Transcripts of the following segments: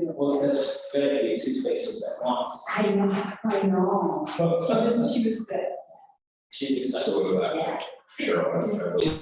Well, that's gonna be two places at once. I know. She was good. She's excited. So was that, Yeah. Cheryl.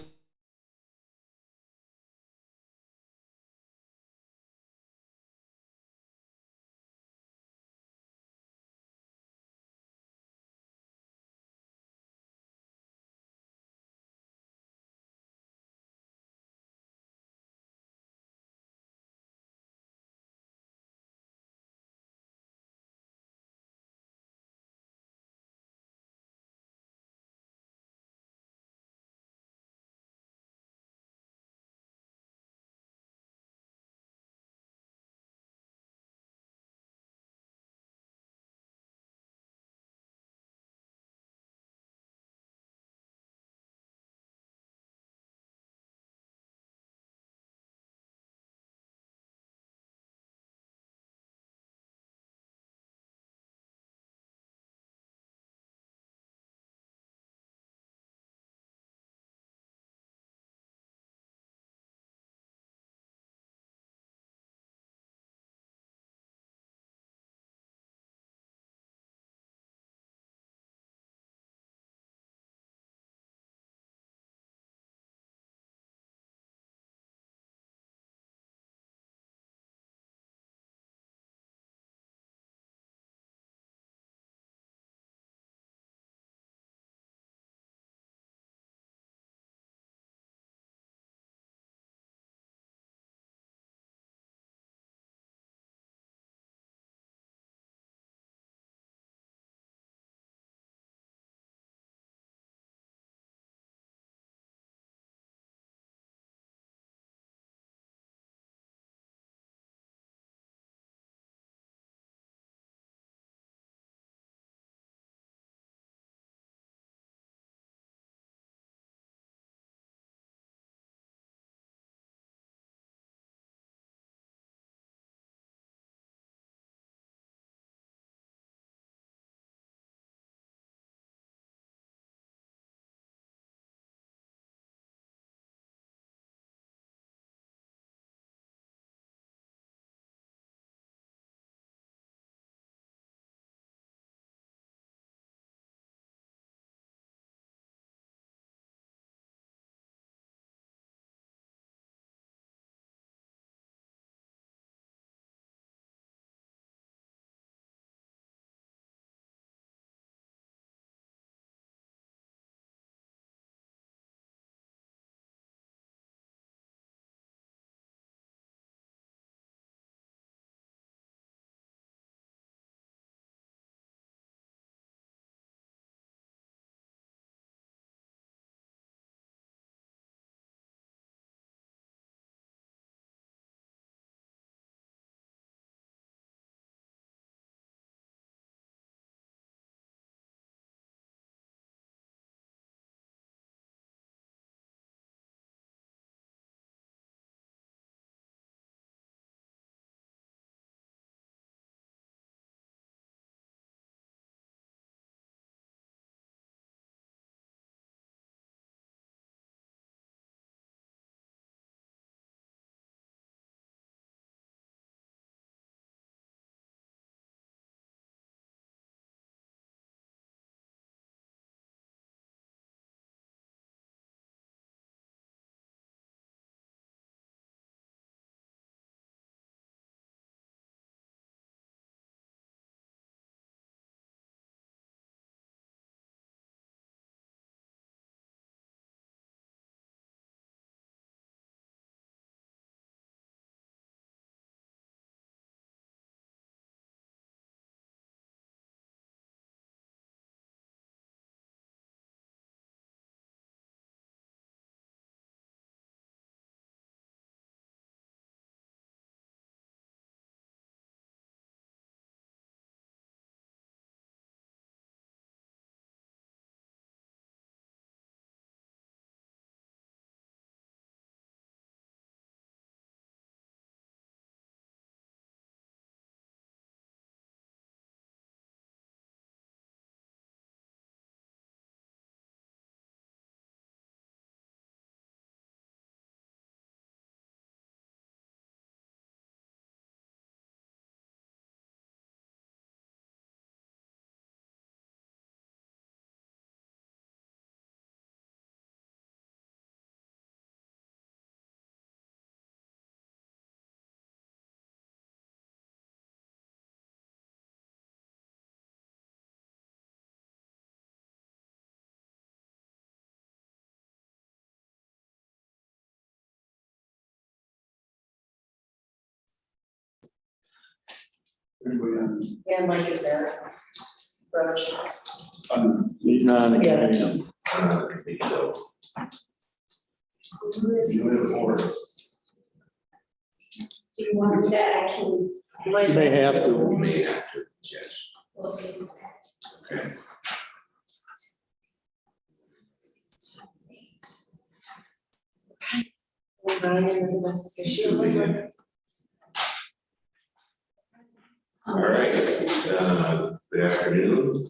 And Mike is there. Roach. No, Yeah. I think so. So who is he? Unit 4. Do you want me to actually? you may have to. You may have to, yes. We'll see. Okay. Ryan is the next official. All right, good afternoon.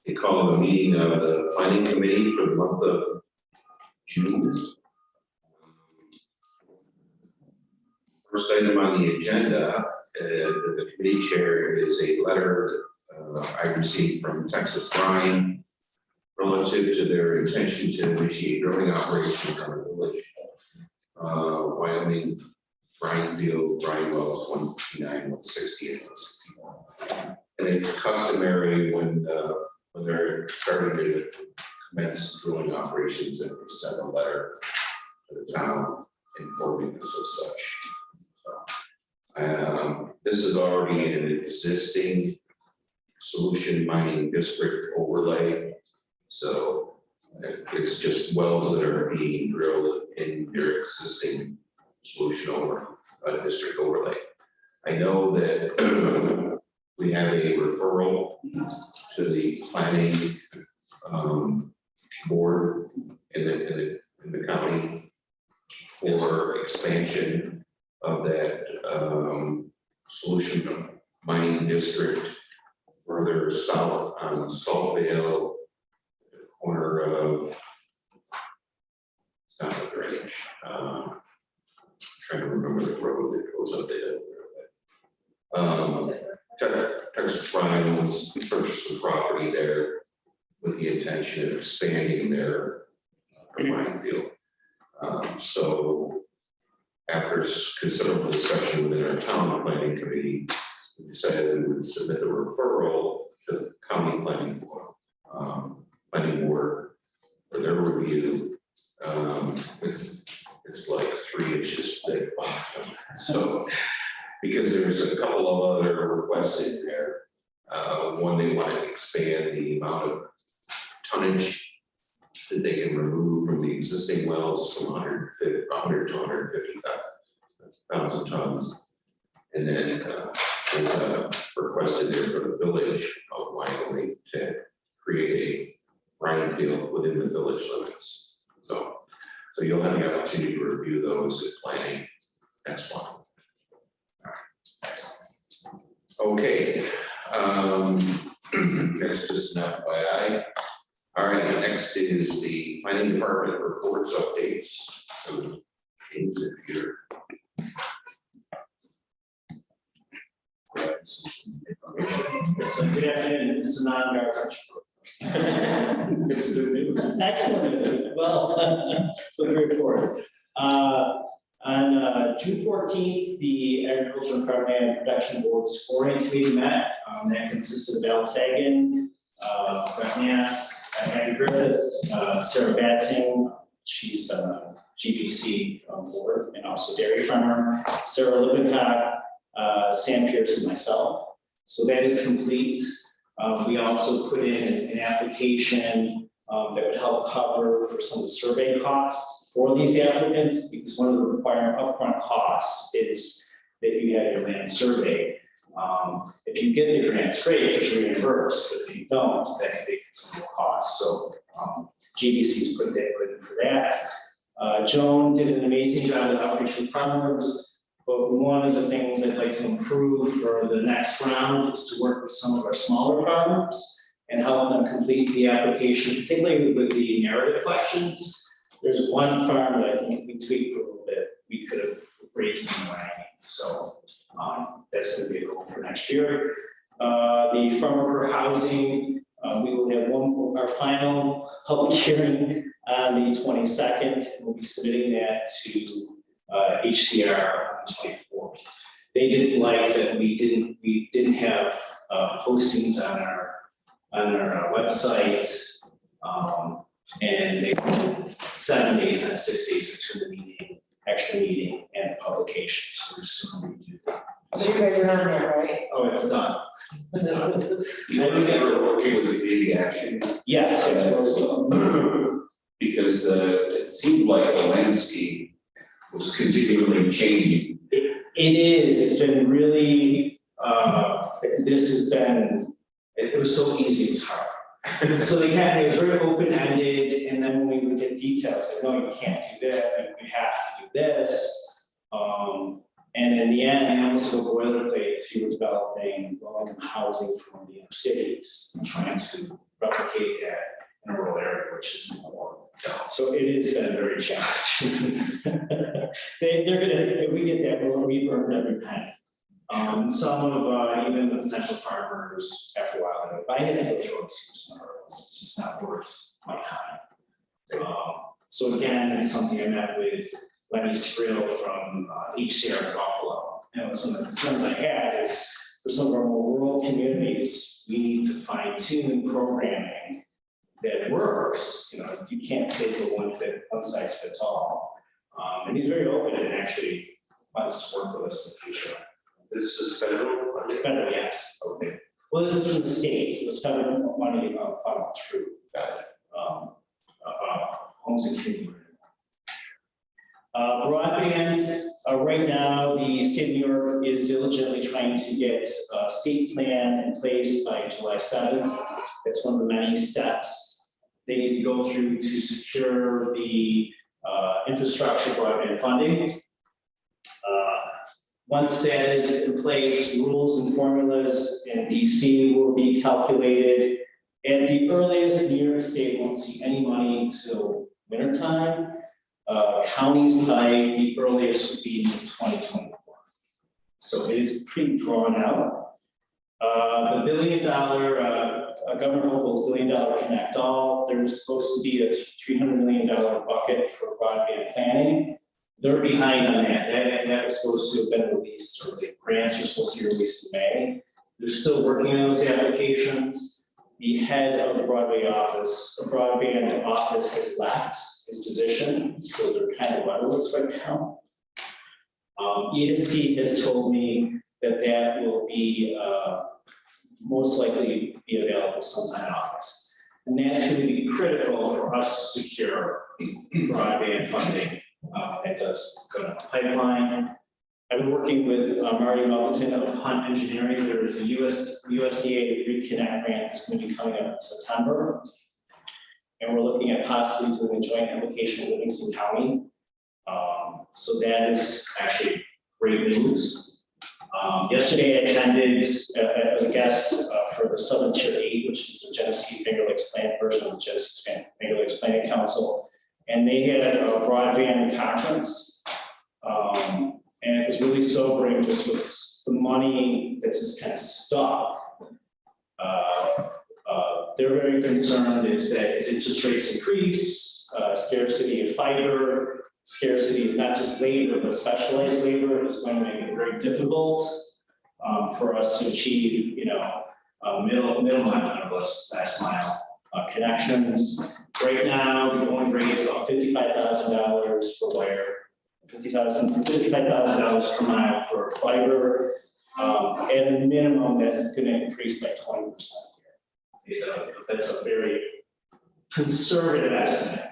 We call the meeting of the planning committee for the month of June. First item on the agenda, the committee chair is a letter I received from Texas Brine relative to their intention to initiate drilling operations on the village. Wyoming brine field, brine wells 159, 160, and 161. And it's customary when they're starting to commence drilling operations that we send a letter to the town informing us of such. So, this is already an existing solution mining district overlay. So it's just wells that are being drilled in their existing solution over district overlay. I know that we have a referral to the planning board in the county for expansion of that solution mining district further south on Saltvale, corner of it's not the drainage. Trying to remember the road that goes up there. Texas Brine owns purchased some property there with the intention of expanding their mine field. So after considerable discussion within our town planning committee, we decided we would submit a referral to the county planning board for their review. It's like 3 inches thick. So because there's a couple of other requests in there. One, they want to expand the amount of tonnage that they can remove from the existing wells from 100 to 150,000 tons. And then there's requested there for the village of Wyoming to create a brine field within the village limits. So you'll have the opportunity to review those at planning next month. Okay, that's just an FYI. All right, next is the planning department reports updates. So, James, if you're So good afternoon, it's a non-garbage. it's good news. Excellent, well, so very forward. On June 14th, the Agriculture and Farmland Production Board Scoring Committee met. That consists of Val Fagan, Brett Nass, Abby Griffith, Sarah Batsing, she's GBC board, and also dairy farmer, Sarah Lippincott, Sam Pierce, and myself. So that is complete. We also put in an application that would help cover for some of the survey costs for these applicants, because one of the required upfront costs is that you have your land surveyed. If you get the grants, great, because you're reimbursed, but if you don't, that could be a considerable cost. So GBC's put in for that. Joan did an amazing job with outreach with farmers, but one of the things I'd like to improve for the next round is to work with some of our smaller farmers and help them complete the application, particularly with the narrative questions. There's one farm that I think if we tweaked a little bit, we could have raised some money. So that's going to be a goal for next year. The farmer housing, we will have our final public hearing on the 22nd. We'll be submitting that to HCR on the 24th. They didn't like that we didn't have postings on our website, and they 7 days and 6 days between the meeting, actual meeting, and publication. So we're just going to do that. So you guys are on that, right? Oh, it's done. You were working with the community action, Yes, because it seemed like the landscape was continually changing. it is, it's been really, this has been, it was so easy, it was hard. So it was very open-ended, and then when we would get details, like, no, you can't do that, we have to do this. And in the end, you almost go boilerplate if you were developing low-income housing from the inner cities and trying to replicate that in a rural area, which isn't more. So it has been very challenging. They're gonna, if we get that, we've earned every penny. Some of, even the potential farmers, after a while, if I had to go through some hurdles, it's just not worth my time. So again, it's something I met with Lenny Skrill from HCR Buffalo. And some of the concerns I had is for some of our more rural communities, we need to fine tune programming that works. You know, you can't take a one size fits all. And he's very open and actually wants to work with us in the future. This is federal funding? Federal, yes. Okay. Well, this is from the state, so it's federal money funneled through homes and community. Broadband, right now, the state of New York is diligently trying to get a state plan in place by July 7th. That's one of the many steps they need to go through to secure the infrastructure broadband funding. Once that is in place, rules and formulas in DC will be calculated. At the earliest, New York State won't see any money until wintertime. Counties by the earliest would be in 2024. So it is pretty drawn out. The $1 billion, government proposed $1 billion Connect All, there's supposed to be a $300 million bucket for broadband planning. They're behind on that. That was supposed to have been released, or the grants are supposed to be released in May. They're still working on those applications. The head of the broadband office has left his position, so they're kind of rudderless right now. ESD has told me that will be most likely be available sometime in August. And that's going to be critical for us to secure broadband funding. That does go to the pipeline. I've been working with Marty Melton of Hunt Engineering. There is a USDA Reconnect grant that's going to be coming up in September. And we're looking at possibly doing a joint application with Livingston County. So that is actually great news. Yesterday I attended as a guest for the Southern Tier 8, which is the Genesee Finger Lakes Plan version of the Genesee Finger Lakes Planning Council. And they had a broadband conference. And it was really sobering just with the money that's just kind of stuck. They're very concerned is that as interest rates increase, scarcity of fiber, scarcity of not just labor, but specialized labor is going to make it very difficult for us to achieve, middle mile, last mile connections. Right now, the going rate is about $55,000 for wire, $55,000 per mile for fiber. At a minimum, that's going to increase by 20%. So that's a very conservative estimate.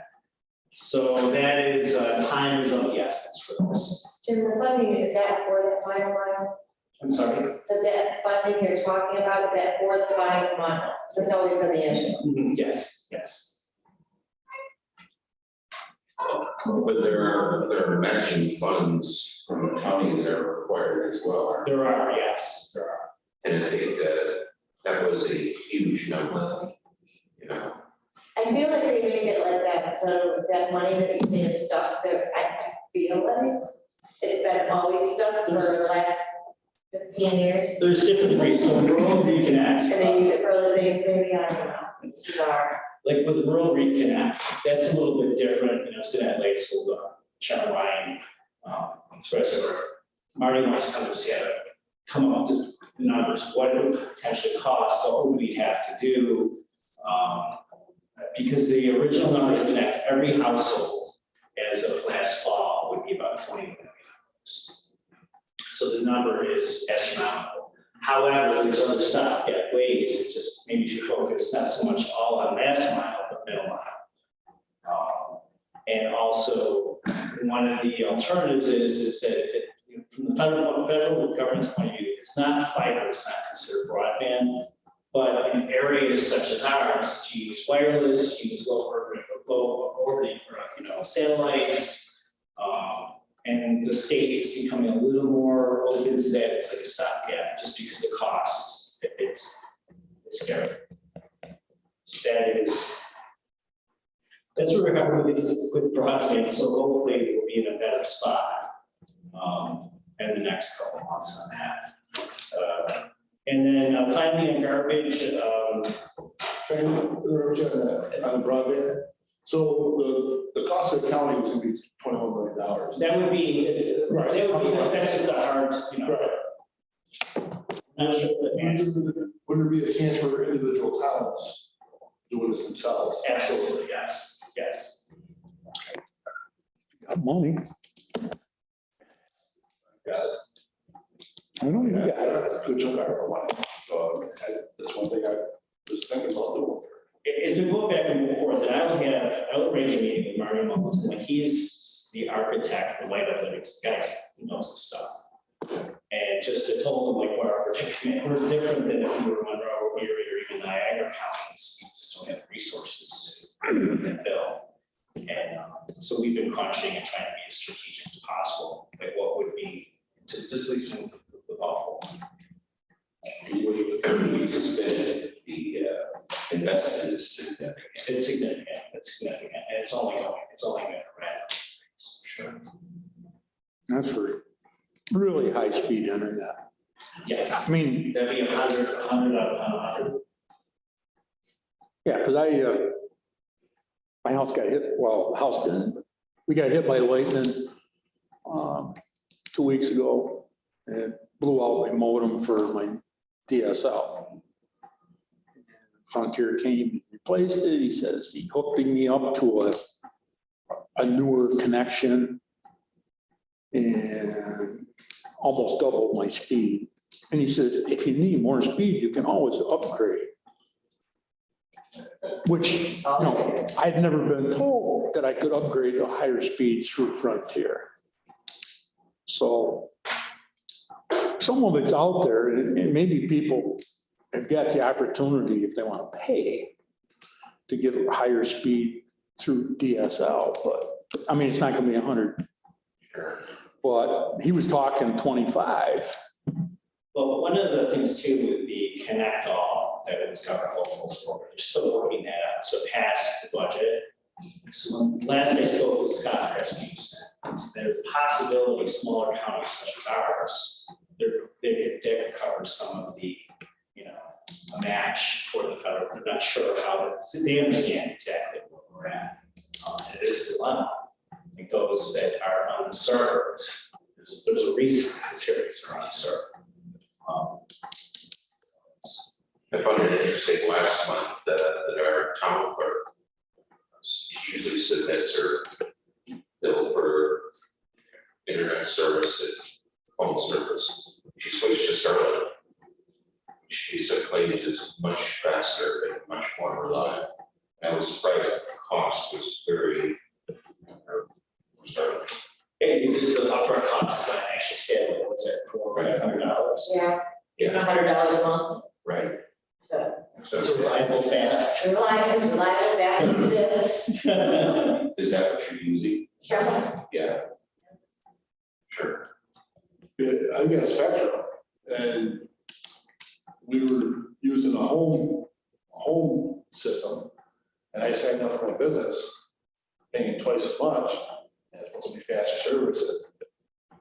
So that is, time is of the essence for this. Jim, the funding, is that for the final mile? I'm sorry? Does that funding you're talking about, is that for the final mile? So it's always been the issue. Yes. But there are matching funds from the county that are required as well. There are, yes, there are. And I think that was a huge number, I feel like they make it like that, so that money that you say is stuck there, I feel like it's been always stuck for the last 15 years. There's different degrees, so in rural reconnect. And they use it for other things, maybe, I don't know, it's bizarre. Like with rural reconnect, that's a little bit different, it's gonna have like school, Sharon Ryan, Professor Marty wants to come up with just the numbers, what it would potentially cost, what would we have to do? Because the original number to connect every household as of last fall would be about $20 million. So the number is astronomical. However, there's other stopgap ways, it just maybe to focus not so much all on last mile, but middle mile. And also, one of the alternatives is that from the federal government's point of view, it's not fiber, it's not considered broadband. But in areas such as ours, you use wireless, you use low orbiting, satellites. And the state is becoming a little more open to that. It's like a stopgap, just because the cost, it's scary. So that's where we're going with broadband. So hopefully we'll be in a better spot in the next couple of months on that. And then finally on garbage, Trying to interrupt you on the broadband. So the cost of the county was gonna be $21 million. that would be, Right. that's just a hard, Right. not sure that Would there be a chance for individual towns doing this themselves? absolutely, yes, yes. Got money. I know you got it. That's a good chunk of our money. So that's one thing I was thinking about doing. It's been going back and forth, and I'll arrange a meeting with Mario Moulton, like he's the architect for light athletics, guys, he knows this stuff. And just to told him like we're different than if we were Monroe or Erie or even Niagara counties, we just don't have the resources to fill. And so we've been crunching and trying to be as strategic as possible, like what would be to just leave some the ball. We spend the investment is significant. It's significant, and it's only going to rise. Sure. That's for really high-speed internet. Yes. I mean, That'd be 100 out of 100. yeah, because my house got hit, well, the house didn't, but we got hit by lightning 2 weeks ago. And it blew out my modem for my DSL. Frontier came and replaced it. He says he hooked me up to a newer connection and almost doubled my speed. And he says, if you need more speed, you can always upgrade. Which, I'd never been told that I could upgrade to higher speeds through Frontier. So some of it's out there, and maybe people have got the opportunity, if they want to pay, to get a higher speed through DSL, but, I mean, it's not gonna be 100. Sure. But He was talking 25. well, one of the things too with the Connect All that was government for, they're still working that out. So it passed the budget. So last I spoke with Scott Rasmussen, there's a possibility smaller counties such as ours, they could cover some of the, a match for the federal. I'm not sure how they understand exactly where we're at. It is a dilemma. Like those that are unserved, there's a reason these areas are unserved. I found it interesting last month that our town clerk usually submits her bill for internet service and phone service. She switched to Starlink. She said claimed it is much faster and much more reliable. I was surprised that the cost was very Starlink. And you just the upfront costs, I actually said, what's that, $400? Yeah, even $100 a month. Right. So It's reliable, fast. reliable, fast exists. Is that what you're using? Yeah. Yeah. Sure. Yeah, I got Spectrum, and we were using a home system, and I signed up for my business, paying twice as much, and it's supposed to be faster service.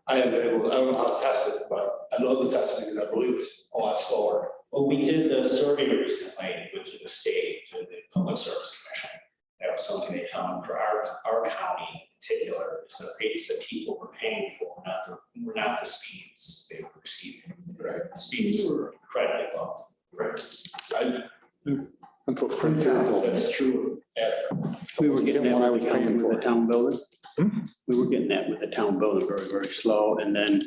I haven't been able to, I don't know how to test it, but I'd love to test it because I believe it's a lot slower. Well, we did the survey recently with the state, through the Public Service Commission. That was something they found for our county in particular, is the rates that people were paying for, were not the speeds they were receiving. Right. The speeds were incredibly low. I, And for pretty Frontier, confident that's true. We were getting that When I was with paying for the it. town building. We were getting that with the town building very, very slow. And then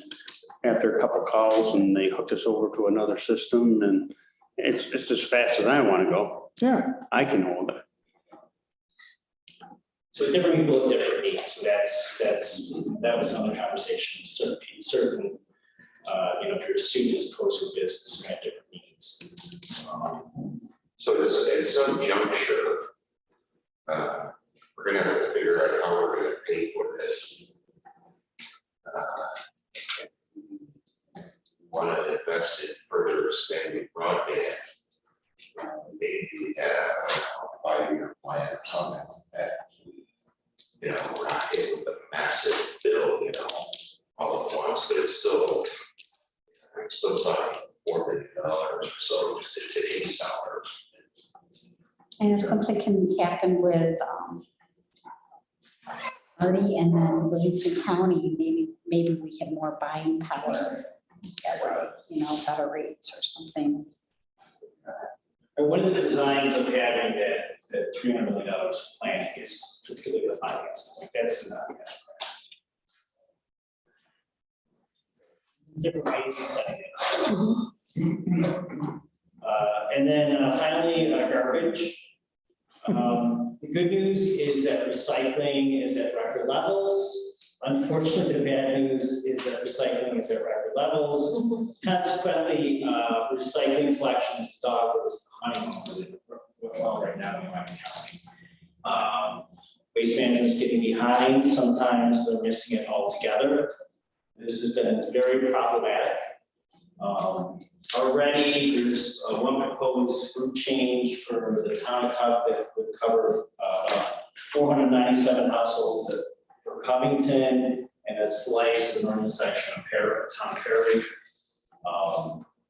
after a couple calls and they hooked us over to another system and it's as fast as I want to go. Yeah, I can hold it. So different people have different needs, so that was another conversation, certain, if you're a student as opposed to a business, you have different needs. So at some juncture, we're gonna have to figure out how we're gonna pay for this. Want to invest in further expanding broadband. Maybe a 5-year plan or something like that. We're not hit with a massive bill, all at once, but it's still, I'm still talking $4 million or so, just in today's dollars. And if something can happen with, Artie and then Livingston County, maybe we have more buying power as a, better rates or something. And one of the designs of having that $300 million plan is particularly the finance, like that's not. Different ways of setting it. And then finally, garbage. The good news is that recycling is at record levels. Unfortunately, the bad news is that recycling is at record levels. Consequently, recycling collection is the dog that is the honeymoon well right now in Wyoming County. Waste management is getting behind. Sometimes they're missing it altogether. This has been very problematic. Already, there's one proposed route change for the town of Cup that would cover 497 households for Covington and a slice of the northern section of town Perry.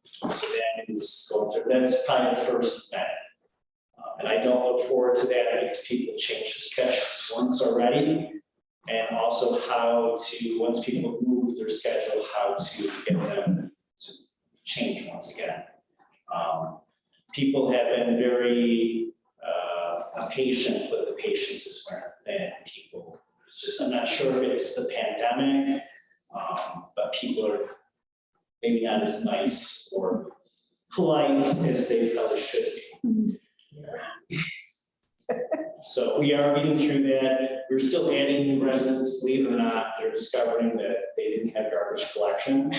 So that is going through. That's probably the first event. And I don't look forward to that because people change the schedules once already. And also how to, once people move their schedule, how to get them to change once again. People have been very patient, but the patience is wearing thin. People, I'm not sure if it's the pandemic, but people are maybe not as nice or polite as they probably should be. So we are getting through that. We're still adding new residents, believe it or not. They're discovering that they didn't have garbage collection.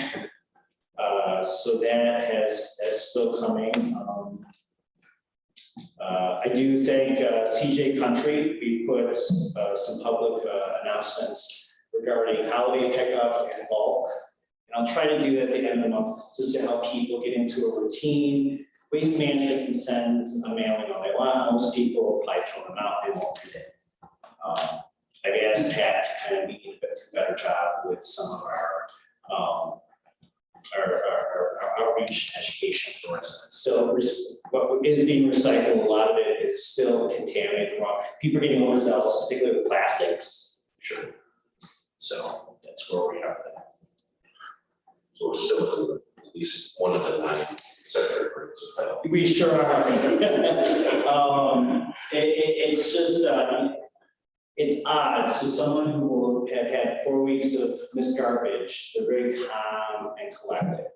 So that's still coming. I do think CJ Country, we put some public announcements regarding holiday pickup and bulk. And I'll try to do that at the end of the month just to help people get into a routine. Waste management can send a mailing all they want. Most people apply throw them out, they won't read it. I've asked Pat to kind of do a better job with some of our outreach and education for residents. Still, what is being recycled, a lot of it is still contaminated. People are getting overzealous, particularly with plastics. Sure. So that's where we are with that. So we're still at least one of the 9 separate groups of health. We sure are. It's just, it's odd. So someone who will have had 4 weeks of missed garbage, they're very calm and collected.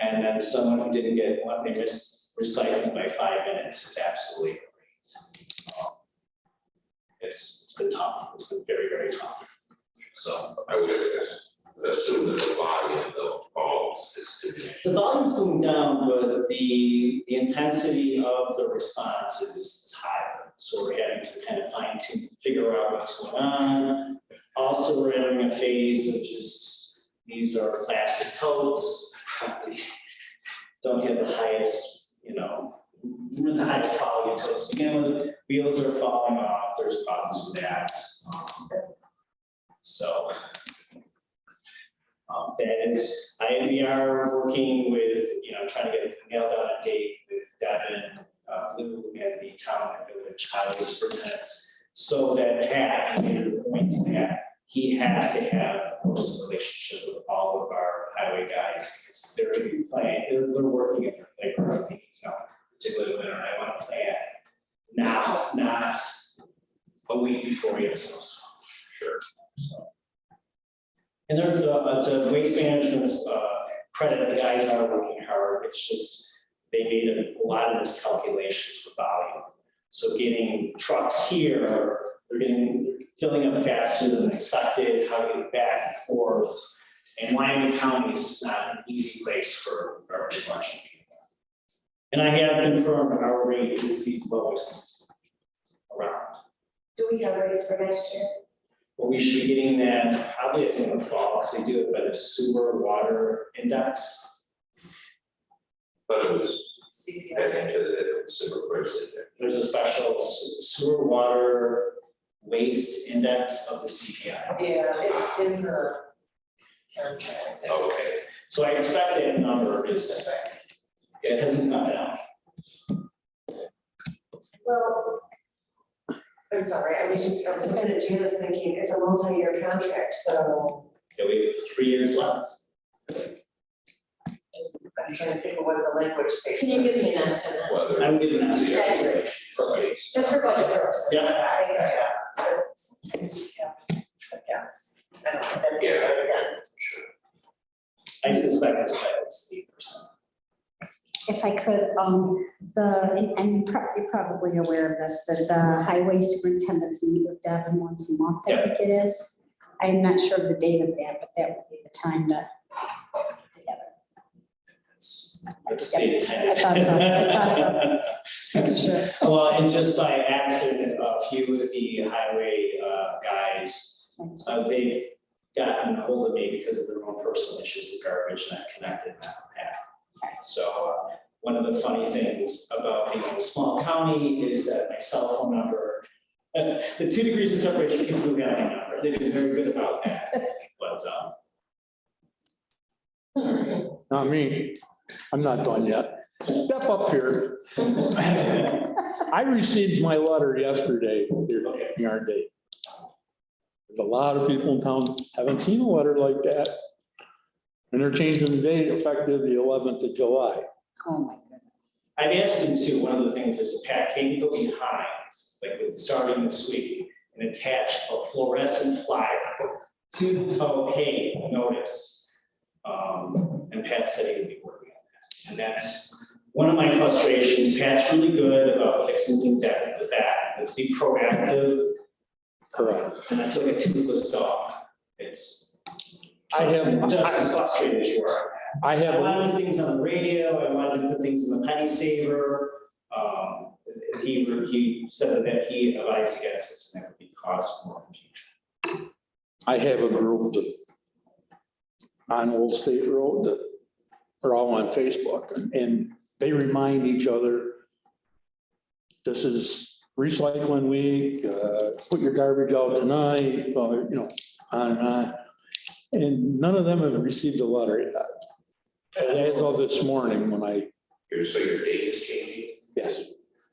And then someone who didn't get what they missed recycling by 5 minutes is absolutely great. It's been tough. It's been very, very tough. So I would assume that the volume of the calls is diminished. the volume's going down, but the intensity of the response is higher. So we're having to kind of fine tune, figure out what's going on. Also, we're entering a phase of just, these are plastic totes, probably don't have the highest, the highest quality totes to begin with. Wheels are falling off, there's problems with that. That is, we are working with, trying to get nailed down a date with Devin, Lou, and the town and village highway superintendents, so that Pat, he made a point to that, he has to have a close relationship with all of our highway guys, because they're going to be playing, they're working at their playground meetings now, particularly when I want to plan now, not a week before you have snowstorm. Sure. So. And it's a waste management credit, the guys are working hard, it's just, they made a lot of miscalculations for volume. So getting trucks here, they're filling up faster than expected, how to get back and forth. And Wyoming County is not an easy place for garbage collection people. And I have confirmed our rate is the lowest around. Do we have rates for next year? But we should be getting that probably I think in the fall, because they do it by the sewer water index. But it was adding to the consumer price index. There's a special sewer water waste index of the CPI. Yeah, it's in the contract. Okay, So I expect that number is, it hasn't come down. Well, I'm sorry, I was looking at Janice thinking it's a multi-year contract, so Yeah, we have 3 years left. I'm trying to think of what the language states. Can you give me an estimate? whether. I'm giving that to you. That's great. Right. Just for budget purposes. Yeah. Yes. I don't know. Yeah. Again. I suspect it's probably 8%. If I could, and you're probably aware of this, that the highway superintendents meet with Devin once a month, I think it is. I'm not sure of the date of that, but that would be the time to get together. That's data I thought so, I thought so. Just making sure. Well, and just by accident, a few of the highway guys, they've gotten hold of me because of their own personal issues with garbage, and I've connected them. So one of the funny things about being in a small county is that my cell phone number, the 2 degrees of separation, people who got my number, they've been very good about that. But Not me. I'm not done yet. Step up here. I received my letter yesterday, your date. There's a lot of people in town haven't seen a letter like that. And they're changing the date effective the 11th of July. Oh, my goodness. I've asked them too, one of the things is to pack Katie behind, like starting this week, and attach a fluorescent flyer to the tow, hey, notice. And Pat said he would be working on that. And that's one of my frustrations. Pat's really good about fixing things after the fact. Let's be proactive. Correct. And I feel like a toothless dog. It's I have- just as frustrated as you are. I I have, wanted to put things on the radio, I wanted to put things in the penny saver. He said that he advised against this, and that would be cost more in the future. I have a group that on Old State Road that are all on Facebook, and they remind each other, this is recycling week, put your garbage out tonight, on and on. And none of them have received a letter yet. As of this morning, when So your date is changing yes,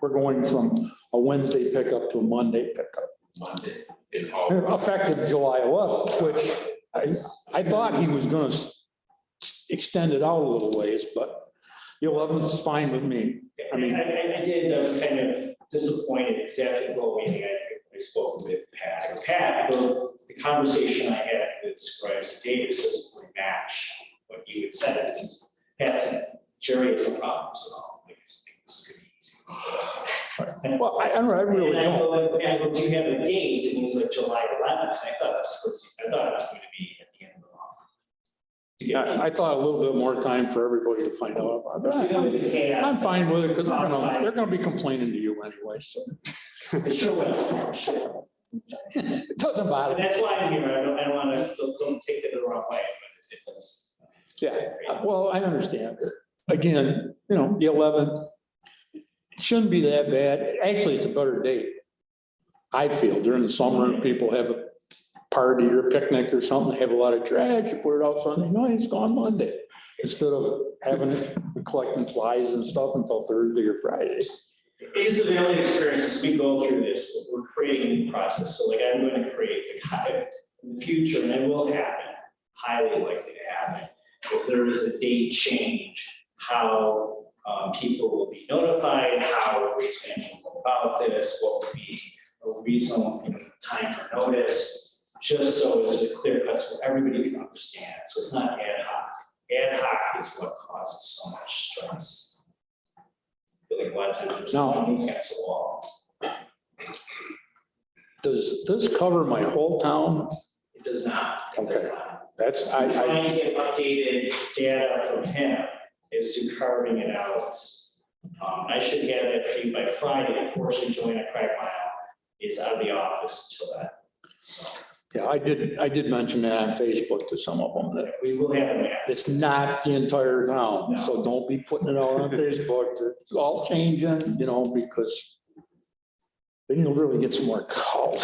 we're going from a Wednesday pickup to a Monday pickup. Monday in August. Effective July 11th, which I thought he was gonna extend it out a little ways, but the 11th is fine with me. I mean- I was kind of disappointed, because after the goal meeting, I spoke with Pat. And Pat, the conversation I had with Supervisor Davis doesn't really match what you had said. Pat said, Jerry has a problem, so I just think this could be easy. Well, I don't know, I really And I don't. go, do you have a date? And he's like, July 11th. I thought it was going to be at the end of the month. To get I thought a little bit more time for everybody to find out about it. I'm fine with it, because they're gonna be complaining to you anyway, so It sure will. it doesn't bother And me. that's why I'm here. I don't want to, don't take it the wrong way, but it does. Yeah, well, I understand. Again, the 11th, it shouldn't be that bad. Actually, it's a better date. I feel during the summer, people have a party or a picnic or something, they have a lot of trash, you put it out Sunday night, it's gone Monday. Instead of having it, collecting flies and stuff until Thursday or Friday. It is a daily experience as we go through this. We're creating a new process. So like I'm going to create in the future, and it will happen, highly likely to happen. If there is a date change, how people will be notified, how waste management will go about this, what would be a reasonable time for notice. just so it's a clear cut so everybody can understand. So it's not ad hoc. Ad hoc is what causes so much stress. I feel like a lot of times we're No. throwing these against the wall. Does this cover my whole town? It does not. It does Okay. not. That's, I'm trying to get updated data from him as to carving it out. I should have it for you by Friday. Unfortunately, Joanna Craigmile is out of the office till then. So yeah, I did mention that on Facebook to some of them, that we will have it. it's not the entire town, No. so don't be putting it out on Facebook. It's all changing, you know, because then you'll really get some more calls.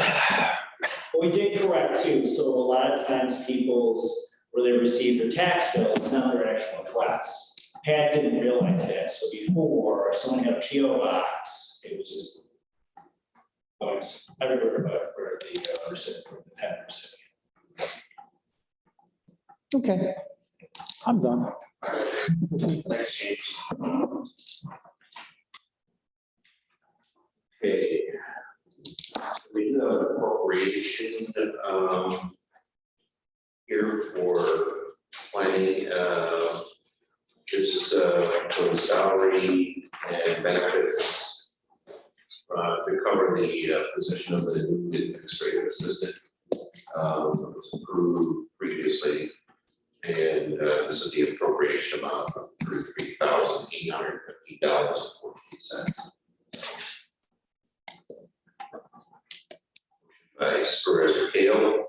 But we did correct too, so a lot of times people's, where they receive their tax bill, it's not their actual address. Pat didn't realize that, so before, if someone had a PO box, it was just always everywhere but where the recipient, the tenant recipient. Okay, I'm done. Thanks, James. Okay. We do have an appropriation, here for planning, this is, for the salary and benefits, to cover the, position of the new administrative assistant. It was approved previously, and, this is the appropriation amount of $33,850.14. By Supervisor Kale.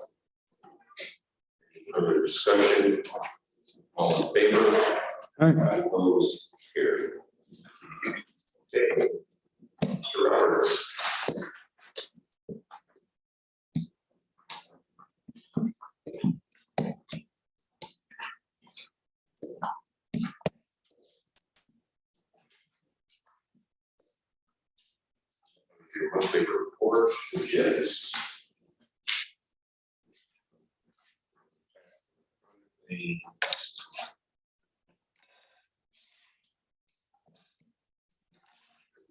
Any further discussion? All in favor? Aye. Opposed? Carried. Okay. Mr. Roberts. Your monthly report, which is the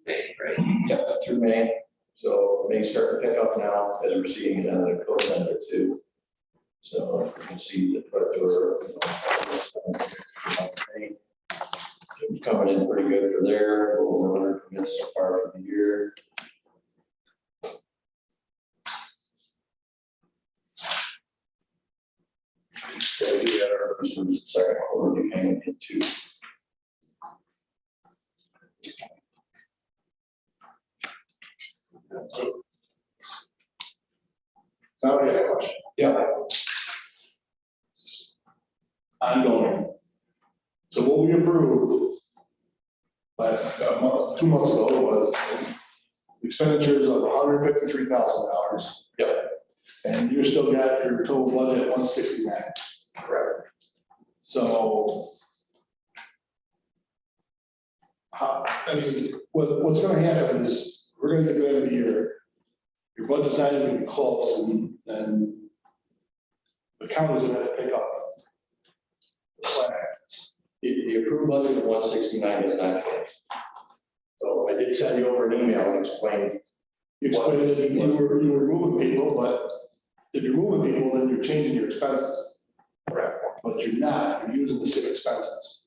May, right? Yep, through May, so May start to pick up now as we're seeing it on the code amendment too. So you can see that what we're. It's coming in pretty good for there, over 100 commits so far for the year. So we had our first second quarter payment into. Now, I have a question. Yeah. Ongoing. So what we approved last, 2 months ago was expenditures of $153,000. Yep. And you still got your total budget at 169. Correct. So I mean, what's gonna happen is, we're gonna get to the end of the year, your budget's not even gonna be close, and the county's gonna have to pick up the slack. The approved budget of 169 has not changed. So I did send you over an email and explained. You explained that you were moving people, but if you're moving people, then you're changing your expenses. Correct. But you're not, you're using the same expenses.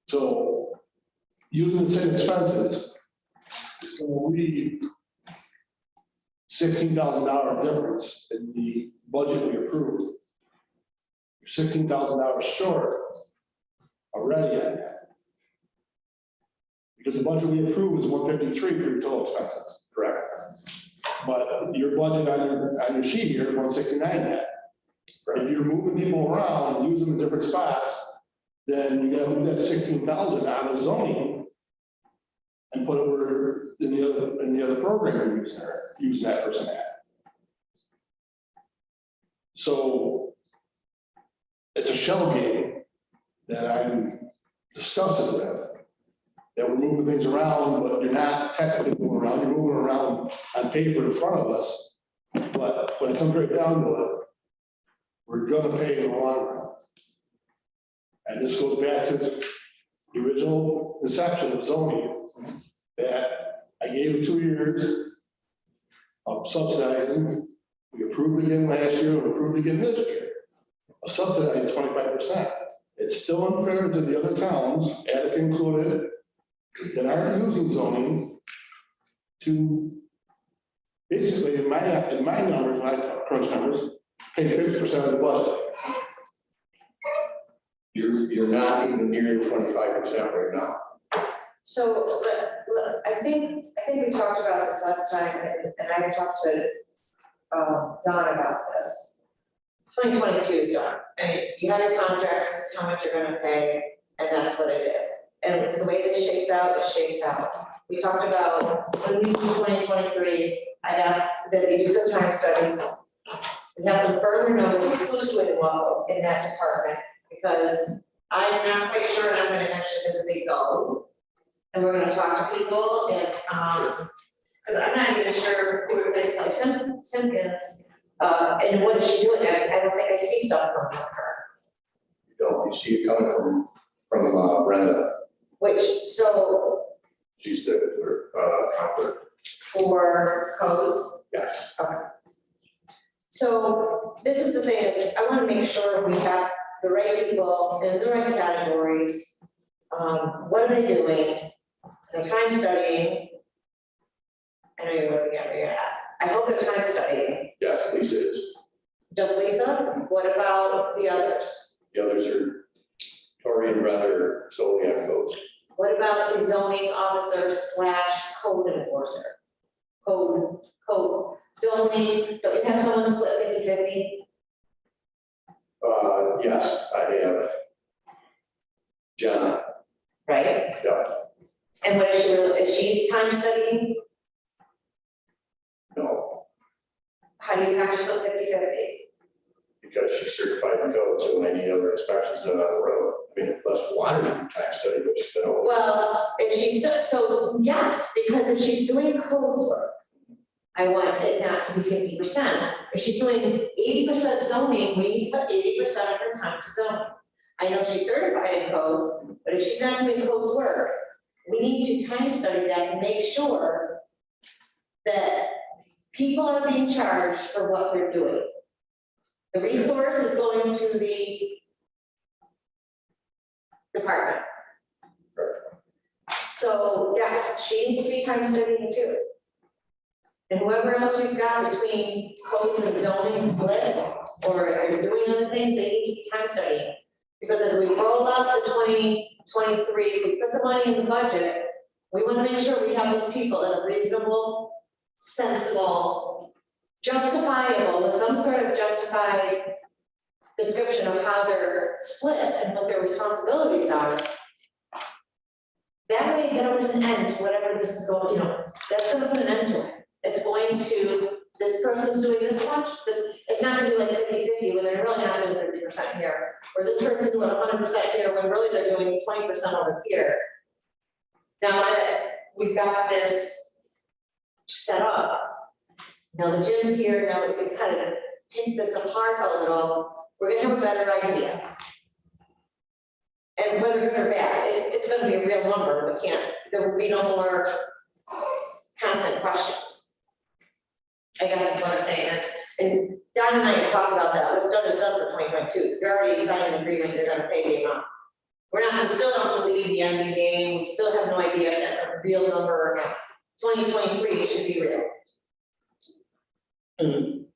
So using the same expenses is gonna leave $16,000 difference in the budget we approved. You're $16,000 short already on that. Because the budget we approved is 153 for your total expenses. Correct. But your budget on your sheet here is 169 yet. If you're moving people around and using them in different spots, then you gotta move that 16,000 out of zoning and put it over in the other program you're using that person at. So it's a shell game that I'm disgusted with. That we're moving things around, but you're not technically moving around, you're moving around on paper in front of us. But when it comes right down to it, we're gonna pay in the long run. And this goes back to the original inception of zoning, that I gave 2 years of subsidizing We approved again last year, we approved again this year. A subsidized 25%. It's still unfair to the other towns, Attic included, that aren't using zoning to basically, in my numbers, when I crunch numbers, pay 50% of the budget. You're not even near 25% right now. So, I think we talked about this last time, and I talked to Don about this. 2022 is done. I mean, you have your contracts, this is how much you're gonna pay, and that's what it is. And the way this shakes out, it shakes out. We talked about when we do 2023, I'd ask that you do some time studies. We have some further knowledge of who's doing what in that department, because I'm not quite sure, and I'm gonna mention this as we go. And we're gonna talk to people and, because I'm not even sure who replaced Kelly Simpkins, and what is she doing? I don't think I see stuff from her. You see it coming from Brenda. Which, so She's the counselor. for codes, Yes. so this is the thing, is I wanna make sure we have the right people in the right categories. What are they doing? They're time studying. I know you're looking at me, I hope they're time studying. Yes, Lisa is. Just Lisa? What about the others? The others are Tori and Brenda solely on codes. What about the zoning officer / code enforcer? Code, zoning, don't you have someone split 50/50? Yes, I have. Jenna, Right? yeah, And what is she time studying? no, How do you have her split 50/50? because she's certified in code, so when any other inspections done on the road, I mean, if Les wanted to do time study, but she's been over. Well, if she's, so yes, because if she's doing codes work, I want it not to be 50%. If she's doing 80% zoning, we need to put 80% of her time to zoning. I know she's certified in codes, but if she's not doing codes work, we need to time study that and make sure that people are being charged for what they're doing. The resource is going to the department. So yes, she needs to be time studying too. And whoever else you've got between codes and zoning split, or are you doing other things, they need to be time studying. Because as we roll out the 2023, we put the money in the budget, we want to make sure we have those people in a reasonable, sensible, justifiable, with some sort of justified description of how they're split and what their responsibilities are. That way, they don't put an end to whatever this is going, that's gonna put an end to it. It's going to, this person's doing this much, it's not gonna be like 50/50 when they're really not doing 50% here. Or this person's doing 100% here when really they're doing 20% over here. Now that we've got this set up, now the gym's here, now that we can kind of pick this apart a little, we're gonna have a better idea. And whether good or bad, it's gonna be a real number, there will be no more constant questions. I guess is what I'm saying, and Don and I have talked about that, what's done is done for 2022, you're already signed an agreement, you're gonna pay the amount. We still don't believe the ending game, we still have no idea if that's a real number or not. 2023 should be real. And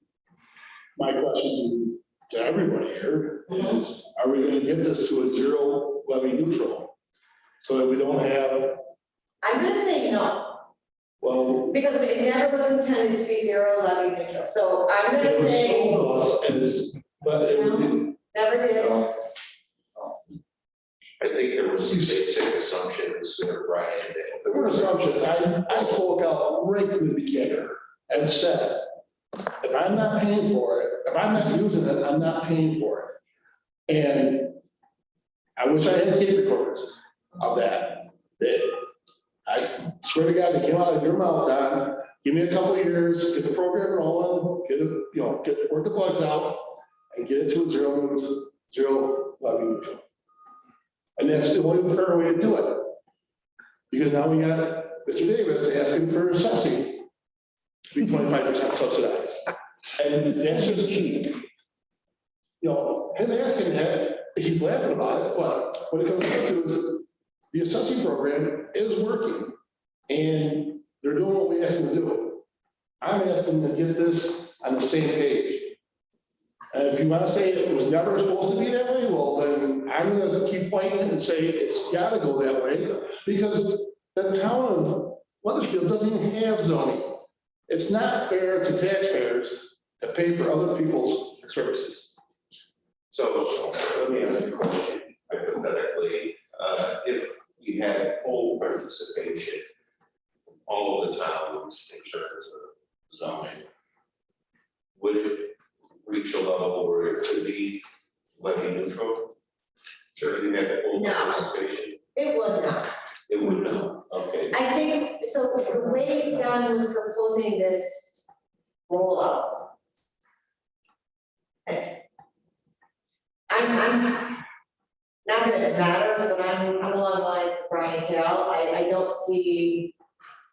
my question to everybody here is, are we gonna get this to a zero levy neutral? So that we don't have, I'm gonna say no, well. because it never was intended to be zero levy neutral, so I'm gonna it was say, sold us as, but it would be. never did. I think there was some basic assumptions there, Brian, that There were assumptions, I spoke out right from the beginning and said, if I'm not paying for it, if I'm not using it, I'm not paying for it. And I wish I had tape recorders of that I swear to God, they came out of your mouth, Don, give me a couple of years, get the program rolling, get it, work the bugs out, and get it to a zero levy neutral. And that's the only fair way to do it. Because now we got Mr. Davis asking for assessing to be 25% subsidized. And that's just cheap. You know, him asking that, he's laughing about it, but what it comes down to is the assessing program is working. And they're doing what we asked them to do. I'm asking them to get this on the same page. And if you want to say it was never supposed to be that way, well, then I'm gonna keep fighting and say it's gotta go that way, because the town of Weathersfield doesn't even have zoning. It's not fair to taxpayers to pay for other people's services. So let me ask you a question, hypothetically, if we had full participation, all of the towns in terms of zoning, would it reach a level where it could be levy neutral? Sure, if you had full No. participation, It would not. it would not, okay. I think, so the way Don was proposing this rollout. I'm, not that it matters, but I'm along the lines of Brian Carroll. I don't see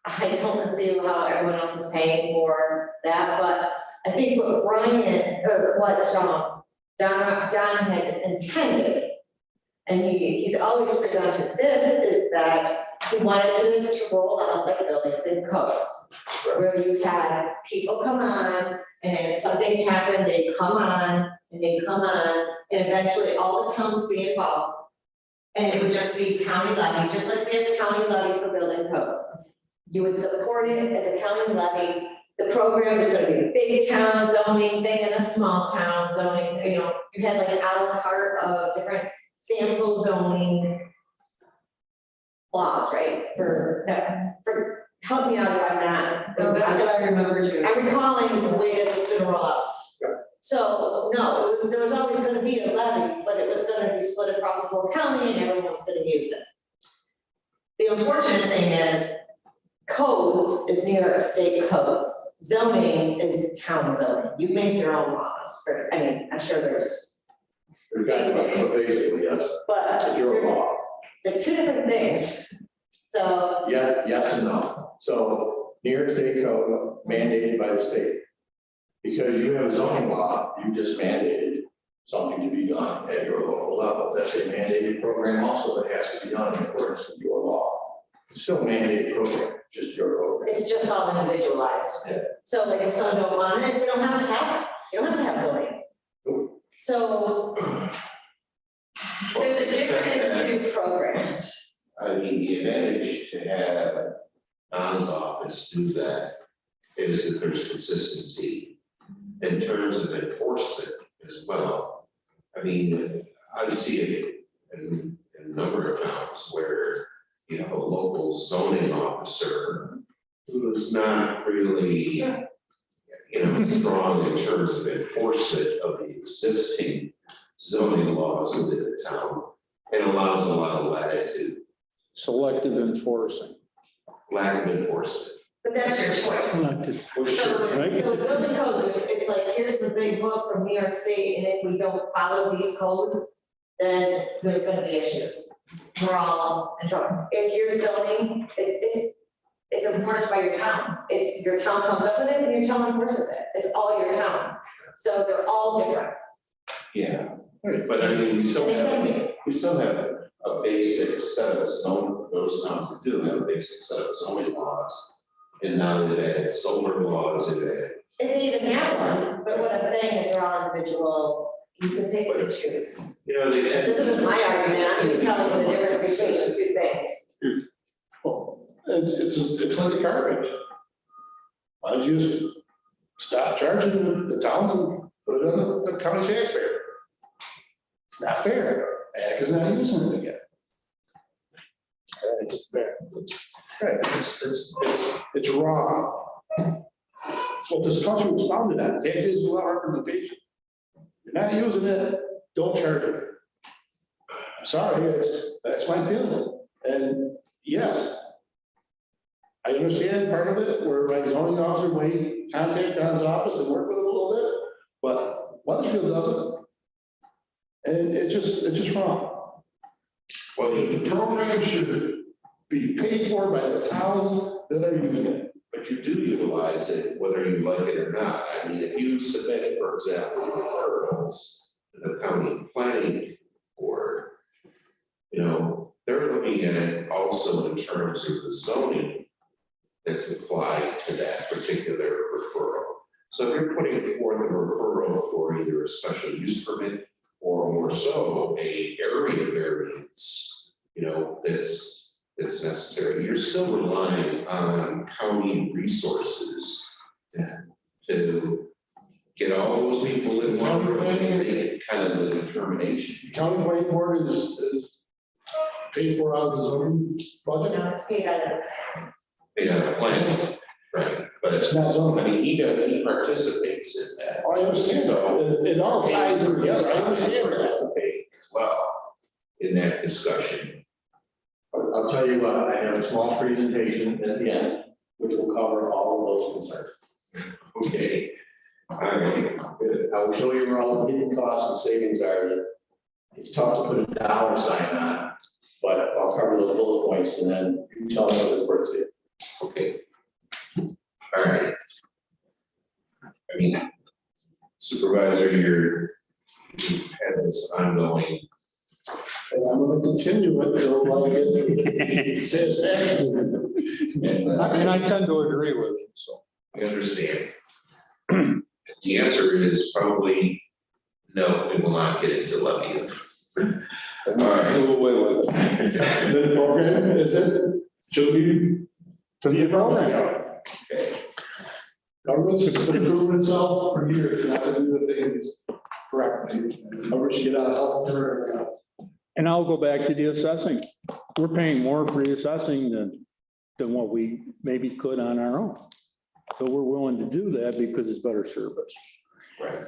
how everyone else is paying for that, but I think what Brian, or what Don had intended, and he's always presented this, is that he wanted to roll out like buildings and codes, where you had people come on, and if something happened, they come on, and they come on, and eventually all the towns would be involved. And it would just be county levy, just like we have county levy for building codes. You would support it as a county levy. The program is gonna be a big town zoning thing and a small town zoning, you know, you had like an a la carte of different sample zoning laws, right? Help me out if I'm not. No, that's what I remember too. I'm recalling the way this was gonna roll out. So, no, there was always gonna be a levy, but it was gonna be split across the whole county and everyone was gonna use it. The unfortunate thing is, codes is New York State codes, zoning is town zoning, you make your own laws, I mean, I'm sure there's, We've got, but basically, yes, but it's your law. they're two different things. So, Yeah, yes and no. So New York State code mandated by the state. Because you have a zoning law, you just mandated something to be done at your local level. That's a mandated program also that has to be done in accordance with your law. It's still a mandated program, just your program. it's just all individualized. Yeah. So like if someone don't want it, you don't have to have it, you don't have to have zoning. Nope. So. There's a difference in two programs. I mean, the advantage to have Don's office do that is that there's consistency in terms of enforcement as well. I mean, I see it in a number of towns where you have a local zoning officer who's not really, strong in terms of enforcement of the existing zoning laws within the town, and allows a lot of latitude, Selective enforcing. lack of enforcement. But that's your choice. Selective. Well, So, sure, right? so building codes, it's like, here's the big book from New York State, and if we don't follow these codes, then there's gonna be issues. We're all in trouble. If you're zoning, it's enforced by your town. It's, your town comes up with it and your town enforces it. It's all your town. So they're all different. yeah, but I mean, we still have a basic set of zone, those towns that do have a basic set of zoning laws. And now they've added solar laws, they've added, If they even have one, but what I'm saying is they're all individual. You can pick and choose. they tend. This isn't my argument, I'm just telling you the difference between the two things. Well, it's like garbage. Why don't you just stop charging the town and put it on the county taxpayer? It's not fair. Ag is not using it again. It's fair. Right, it's wrong. It's what this country was founded on, taxes without representation. You're not using it, don't charge it. I'm sorry, that's my feeling. And yes, I understand part of it, where my zoning officer may contact Don's office and work with him a little bit, but Weathersfield doesn't. And it's just wrong. Well, The program should be paid for by the towns that are using it. but you do utilize it whether you like it or not. I mean, if you submit, for example, referrals to the county planning board, you know, they're looking at it also in terms of the zoning that's applied to that particular referral. So if you're putting forth a referral for either a special use permit or more so a area variance, you know, that's necessary, you're still relying on county resources to get all those people in one room and make kind of the determination. County planning board is paid for out of the zoning budget. No, it's paid out of. They have a plan, right, but it's not zoning, I mean, he participates in that. I understand, So it all ties in together, I understand that. Participate as well in that discussion. I'll tell you what, I have a small presentation at the end, which will cover all of those concerns. Okay. All right, good. I will show you where all the hidden costs and savings are. It's tough to put a dollar sign on, but I'll cover those bullet points and then you tell me what it's worth to you. Okay. All right. I mean, supervisor, you've had this ongoing. And I'm gonna continue it till I get satisfaction. And I tend to agree with you, so. I understand. The answer is probably no, we will not get into levy. All right, move away with it. The program, is it, should be a program. Okay. Government's been proving itself for years, not to do the things correctly. I wish you get out of healthcare. And I'll go back to the assessing. We're paying more for the assessing than what we maybe could on our own. So we're willing to do that because it's better service. Right.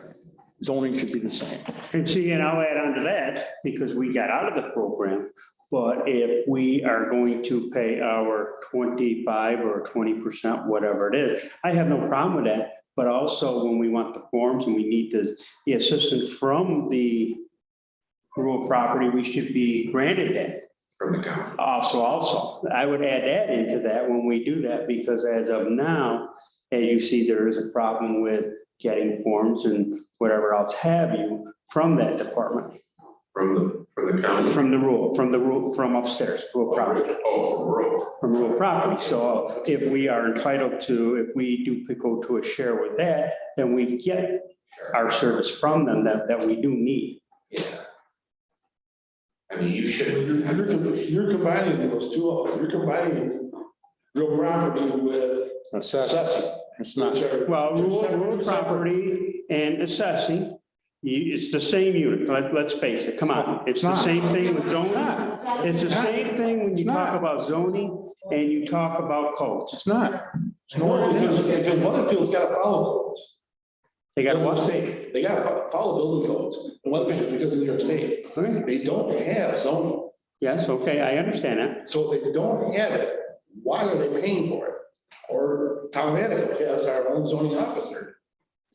Zoning should be the same. And see, and I'll add on to that, because we got out of the program, but if we are going to pay our 25 or 20%, whatever it is, I have no problem with that. But also when we want the forms and we need the assistance from the rural property, we should be granted that. From the county. Also, I would add that into that when we do that, because as of now, as you see, there is a problem with getting forms and whatever else have you from that department, From the county. from upstairs, rural property, Oh, from rural. from rural property. So if we are entitled to, if we do go to a share with that, then we get our service from them that we do need. Yeah. I mean, you should. You're combining those two, you're combining real property with assessing. It's not. which are- Well, rural property and assessing, it's the same unit. Let's face it, come on. It's the same thing with zoning. It's the same thing when you talk about zoning and you talk about codes. It's not. No, because Weatherfield's gotta follow codes. They got Because of what? the state, they gotta follow building codes, and Weatherfield because of New York State, Okay. they don't have zoning. Yes, okay, I understand that. So if they don't have it, why are they paying for it? Or Town Manager has our own zoning officer,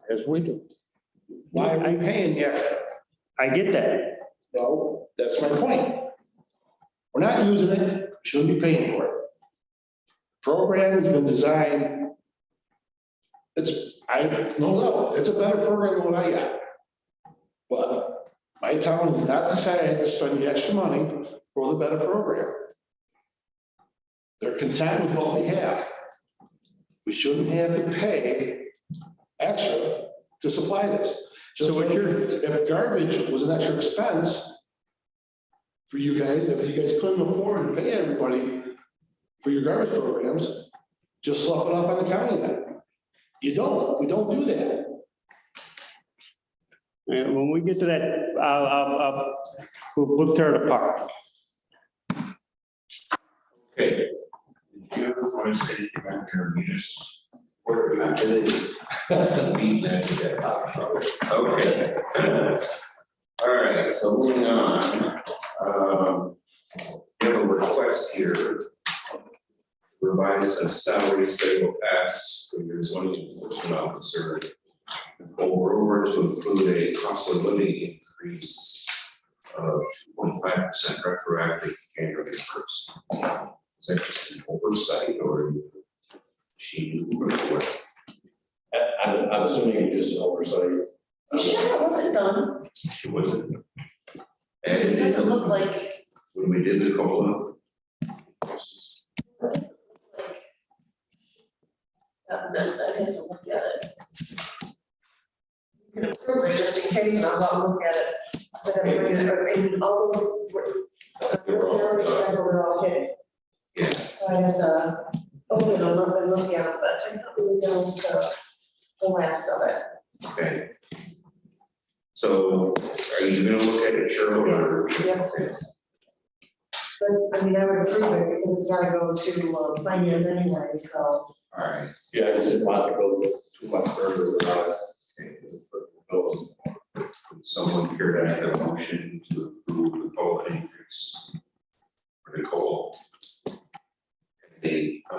As we do. why are we paying yet? I get that. Well, that's my point. We're not using it, shouldn't be paying for it. Program has been designed. It's a better program than what I got. But my town has not decided to spend the extra money for the better program. They're content with what we have. We shouldn't have to pay extra to supply this. Just So what like you're- if garbage was an extra expense for you guys, if you guys couldn't afford to pay everybody for your garbage programs, just slough it off on the county then. We don't do that. And when we get to that, we'll tear it apart. Okay. Do you ever want to say anything about your munis? Or you actually leave that to that? Okay. All right, so moving on. We have a request here. Revise a salary schedule pass for your zoning enforcement officer. Over to include a cost of living increase of 2.5% retroactive January 1st. Is that just an oversight or She knew what, I'm assuming it's just an oversight. You sure it wasn't done? she wasn't. It doesn't look like. When we did the COLA, That's, I have to look at it. You can approve it just in case, and I'll go look at it. But then we're gonna, and all those, were all hit. yeah, So I had to open them up and look at them, but I thought we were down to the last of it. okay. So are you gonna look at it, Cheryl, or? Yeah. But, I mean, I would approve it because it's gotta go to, finance anyway, so. All right, Yeah, I just didn't want to go too much further without those. someone care to have a motion to approve the COLA increase for the COLA?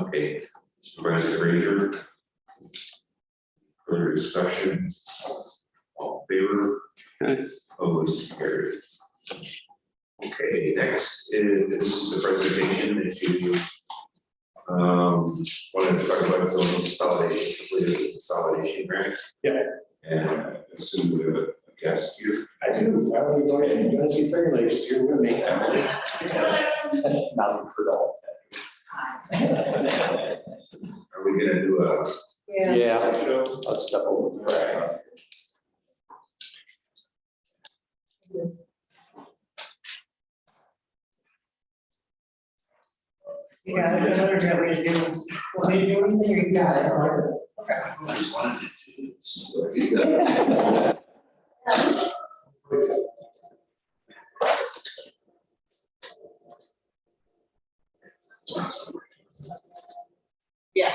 Okay, Supervisor Ranger. Further discussion? All in favor? Opposed, carried. Okay, next is, this is the presentation that you wanted to talk about zoning consolidation, completed consolidation grant. Yeah. And I assume we have a guest here. I do, I want to go ahead and join you fairly, because you're with me. Not for all. Are we gonna do a? Yeah, I'll step over. Right. Yeah, I don't know what to do. Want me to do anything, or you got it? Okay. I just wanted to. So, yeah. Yeah.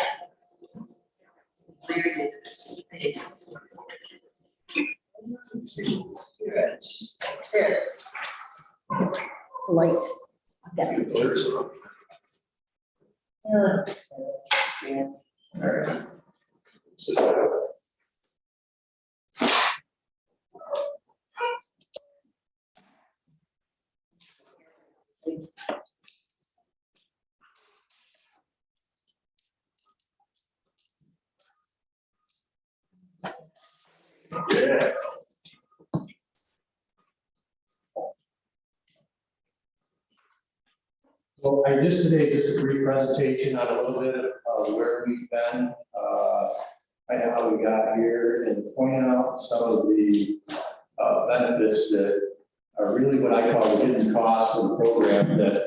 There it is. It's. Good. There it is. Lights. Yeah. Yeah. All right. Yeah. Well, I just today did a brief presentation on a little bit of where we've been, kind of how we got here, and pointing out some of the benefits that are really what I call the hidden costs of the program that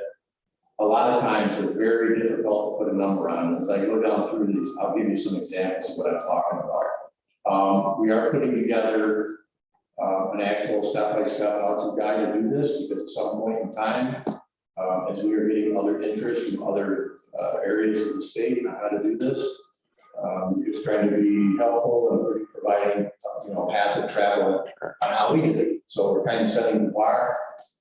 a lot of times are very difficult to put a number on. As I go down through these, I'll give you some examples of what I'm talking about. We are putting together an actual step-by-step how-to guide to do this, because at some point in time, as we are getting other interest from other areas of the state on how to do this, we're just trying to be helpful and providing, path of travel on how we do it. So we're kind of setting the bar.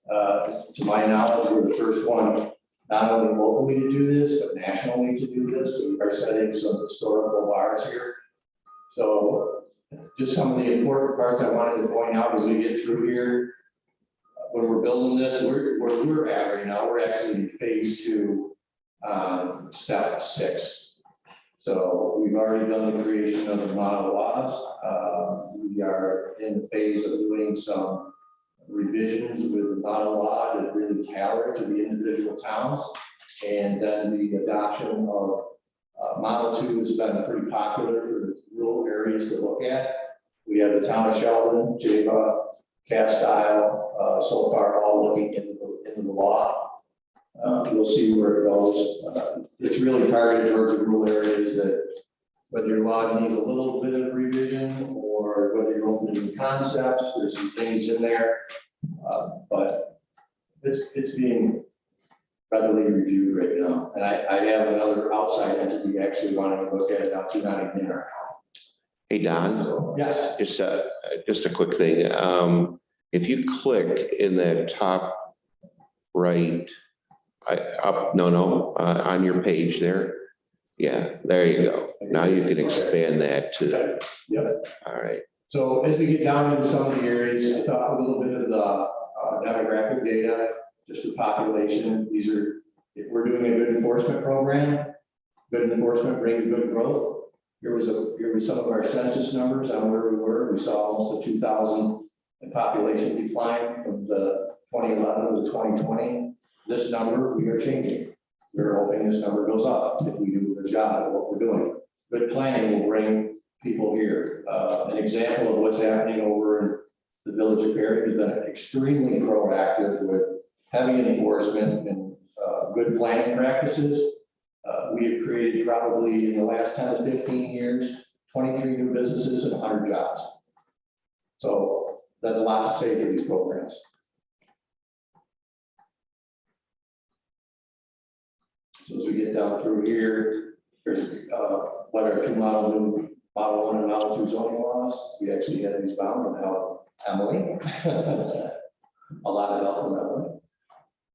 To my knowledge, we're the first one, not only locally to do this, but nationally to do this. So we are setting some historical bars here. So just some of the important parts I wanted to point out as we get through here. When we're building this, where we're at right now, we're actually in phase 2, step 6. So we've already done the creation of the model laws. We are in the phase of doing some revisions with the model law that really tailor to the individual towns. And then the adoption of Model 2 has been pretty popular for rural areas to look at. We have the town of Sheldon, Java, Castile, so far all looking into the law. We'll see where it goes. It's really targeted towards the rural areas that whether your law needs a little bit of revision or whether you're open to new concepts, there's some things in there. But it's being readily reviewed right now. And I have another outside entity actually wanting to look at it out to Nottingham. Hey, Don, So, yes. just a quick thing. If you click in the top right, on your page there. Yeah, there you go. Now you can expand that to, Yep. all right. So as we get down into some of the areas, I thought a little bit of the demographic data, just the population. We're doing a good enforcement program. Good enforcement brings good growth. Here was some of our census numbers on where we were. We saw almost a 2,000 in population decline from the 2011 to 2020. This number, we are changing. We're hoping this number goes up if we do a good job at what we're doing. Good planning will bring people here. An example of what's happening over in the village of Fairview has been extremely proactive with heavy enforcement and good planning practices. We have created probably in the last 10 to 15 years, 23 new businesses and 100 jobs. So that's a lot to say for these programs. So as we get down through here, there's what are two model 1 and model 2 zoning laws. We actually had these bound with help Emily. A lot of help from Emily.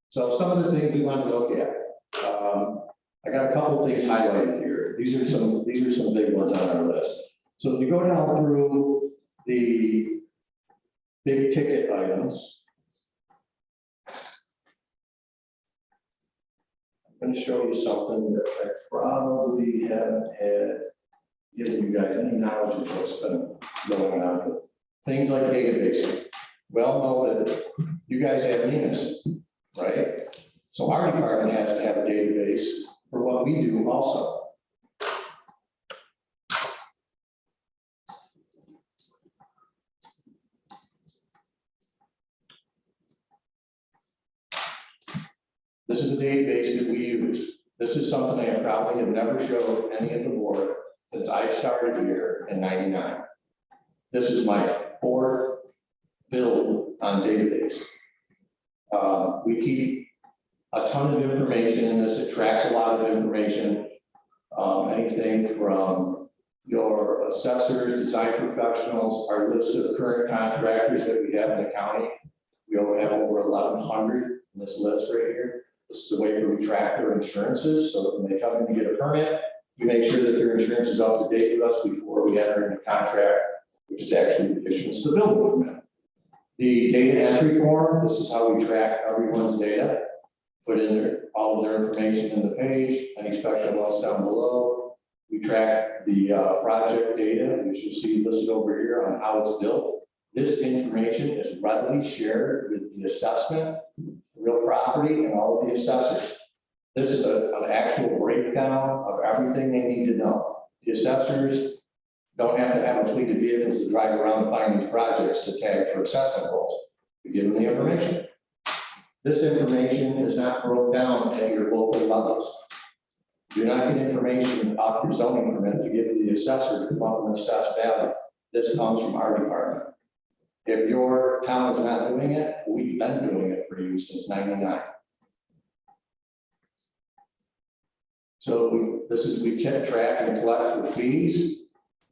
So some of the things we want to look at. I got a couple of things highlighted here. These are some big ones on our list. So if you go down through the big ticket items, I'm going to show you something that I probably haven't had given you guys any knowledge of what's been going on with things like databasing. Well, know that you guys have NEMIS, right? So our department has to have a database for what we do also. This is a database that we use. This is something I probably have never showed any of the board since I started here in '99. This is my 4th build on database. We keep a ton of information in this. It tracks a lot of information. Anything from your assessors, design professionals, our list of current contractors that we have in the county. We have over 1,100 in this list right here. This is the way that we track their insurances, so that when they come in to get a permit, we make sure that their insurance is up to date with us before we enter into contract, which is actually the issuance of the building permit. The data entry form, this is how we track everyone's data. Put in there all of their information in the page, any special notes down below. We track the project data, which you'll see listed over here on how it's built. This information is readily shared with the assessment, real property, and all of the assessors. This is an actual breakdown of everything they need to know. The assessors don't have to have a fleet of vehicles to drive around and find these projects to tag for assessment goals. We give them the information. This information is not broken down at your local levels. You're not getting information off your zoning permit to give to the assessor to come up and assess value. This comes from our department. If your town is not doing it, we've been doing it for you since '99. So we kept track and collect for fees.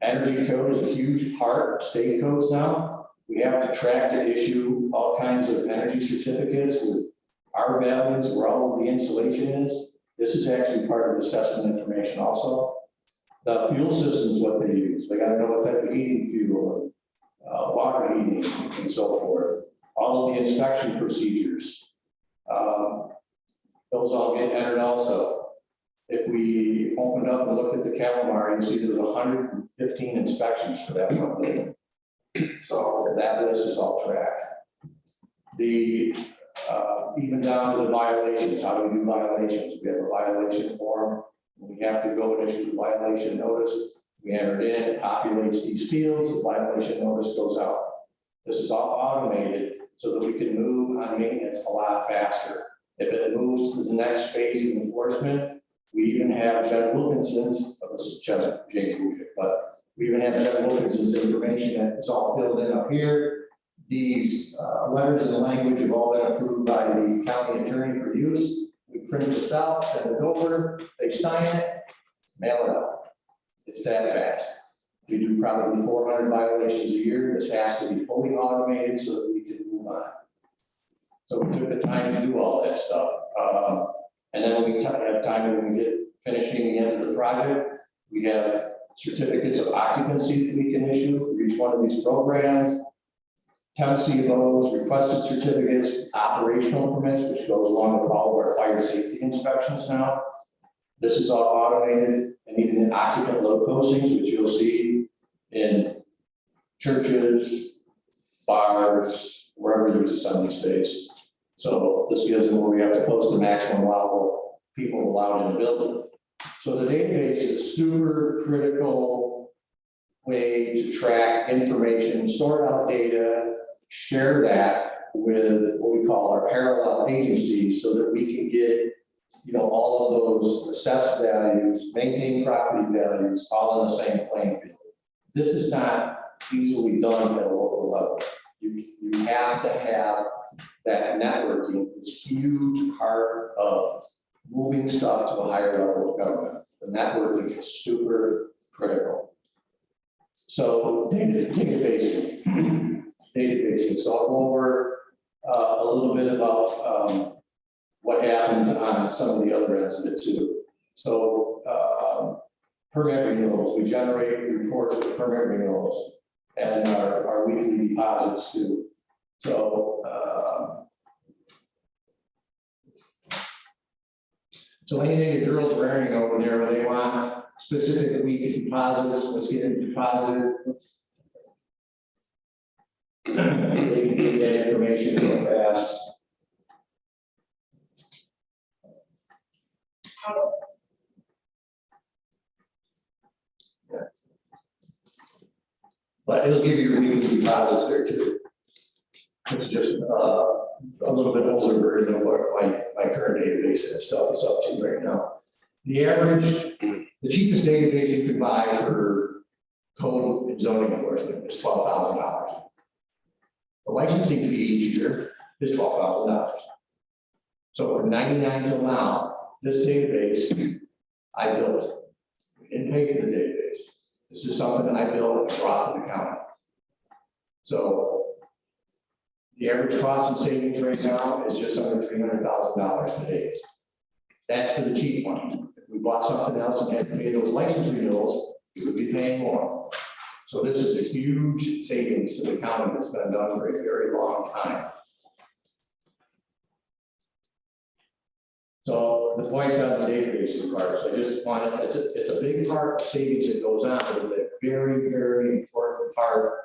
Energy code is a huge part of state codes now. We have to track and issue all kinds of energy certificates with our values, where all of the insulation is. This is actually part of assessment information also. The fuel system is what they use. They gotta know what type of heating fuel, water heating, and so forth. All of the inspection procedures. Those all get entered also. If we open up and look at the Calamar, you see there's 115 inspections for that one building. So that list is all tracked. Even down to the violations, how do we do violations? We have a violation form. We have to go and issue the violation notice. We enter it in, it populates these fields, the violation notice goes out. This is all automated so that we can move on maintenance a lot faster. If it moves to the next phase of enforcement, we even have Jen Wilkinson's, James Wujic, but we even have Jen Wilkinson's information that it's all filled in up here. These letters and the language have all been approved by the county attorney for use. We print this out, send it over, they sign it, mail it out. It's that fast. We do probably 400 violations a year. This has to be fully automated so that we can move on. So we took the time to do all that stuff. And then when we have time, when we get finishing the end of the project, we have certificates of occupancy that we can issue for each one of these programs. Tenancy of those, requested certificates, operational permits, which goes along with all of our fire safety inspections now. This is all automated, and even the occupant load postings, which you'll see in churches, bars, wherever there's assembly space. So this gives them where we have to post the maximum allowable people allowed in the building. So the database is a super critical way to track information, sort out data, share that with what we call our parallel agencies so that we can get, you know, all of those assessed values, maintain property values, all on the same playing field. This is not easily done at a local level. You have to have that networking, is a huge part of moving stuff to a higher level of government. The networking is super critical. So databasing. So I'll go over a little bit about what happens on some of the other ends of it too. So permit renewals, we generate reports for permit renewals and our weekly deposits too. So anything the girls are earning over there, where they want specific week deposits, what's getting deposited. They can get that information real fast. But it'll give you your weekly deposits there too. It's just a little bit older version of what my current database and stuff is up to right now. The average, the cheapest database you can buy for code and zoning enforcement is $12,000. The licensing fee each year is $12,000. So from '99 till now, this database, I built. We didn't pay for the database. This is something that I built and brought to the county. So the average cost of savings right now is just under $300,000 today. That's for the cheap one. If we bought something else and had to pay those license renewals, we would be paying more. So this is a huge savings to the county that's been done for a very long time. So the points on the database part, so I just wanted, it's a big part of savings that goes on, but it's a very, very important part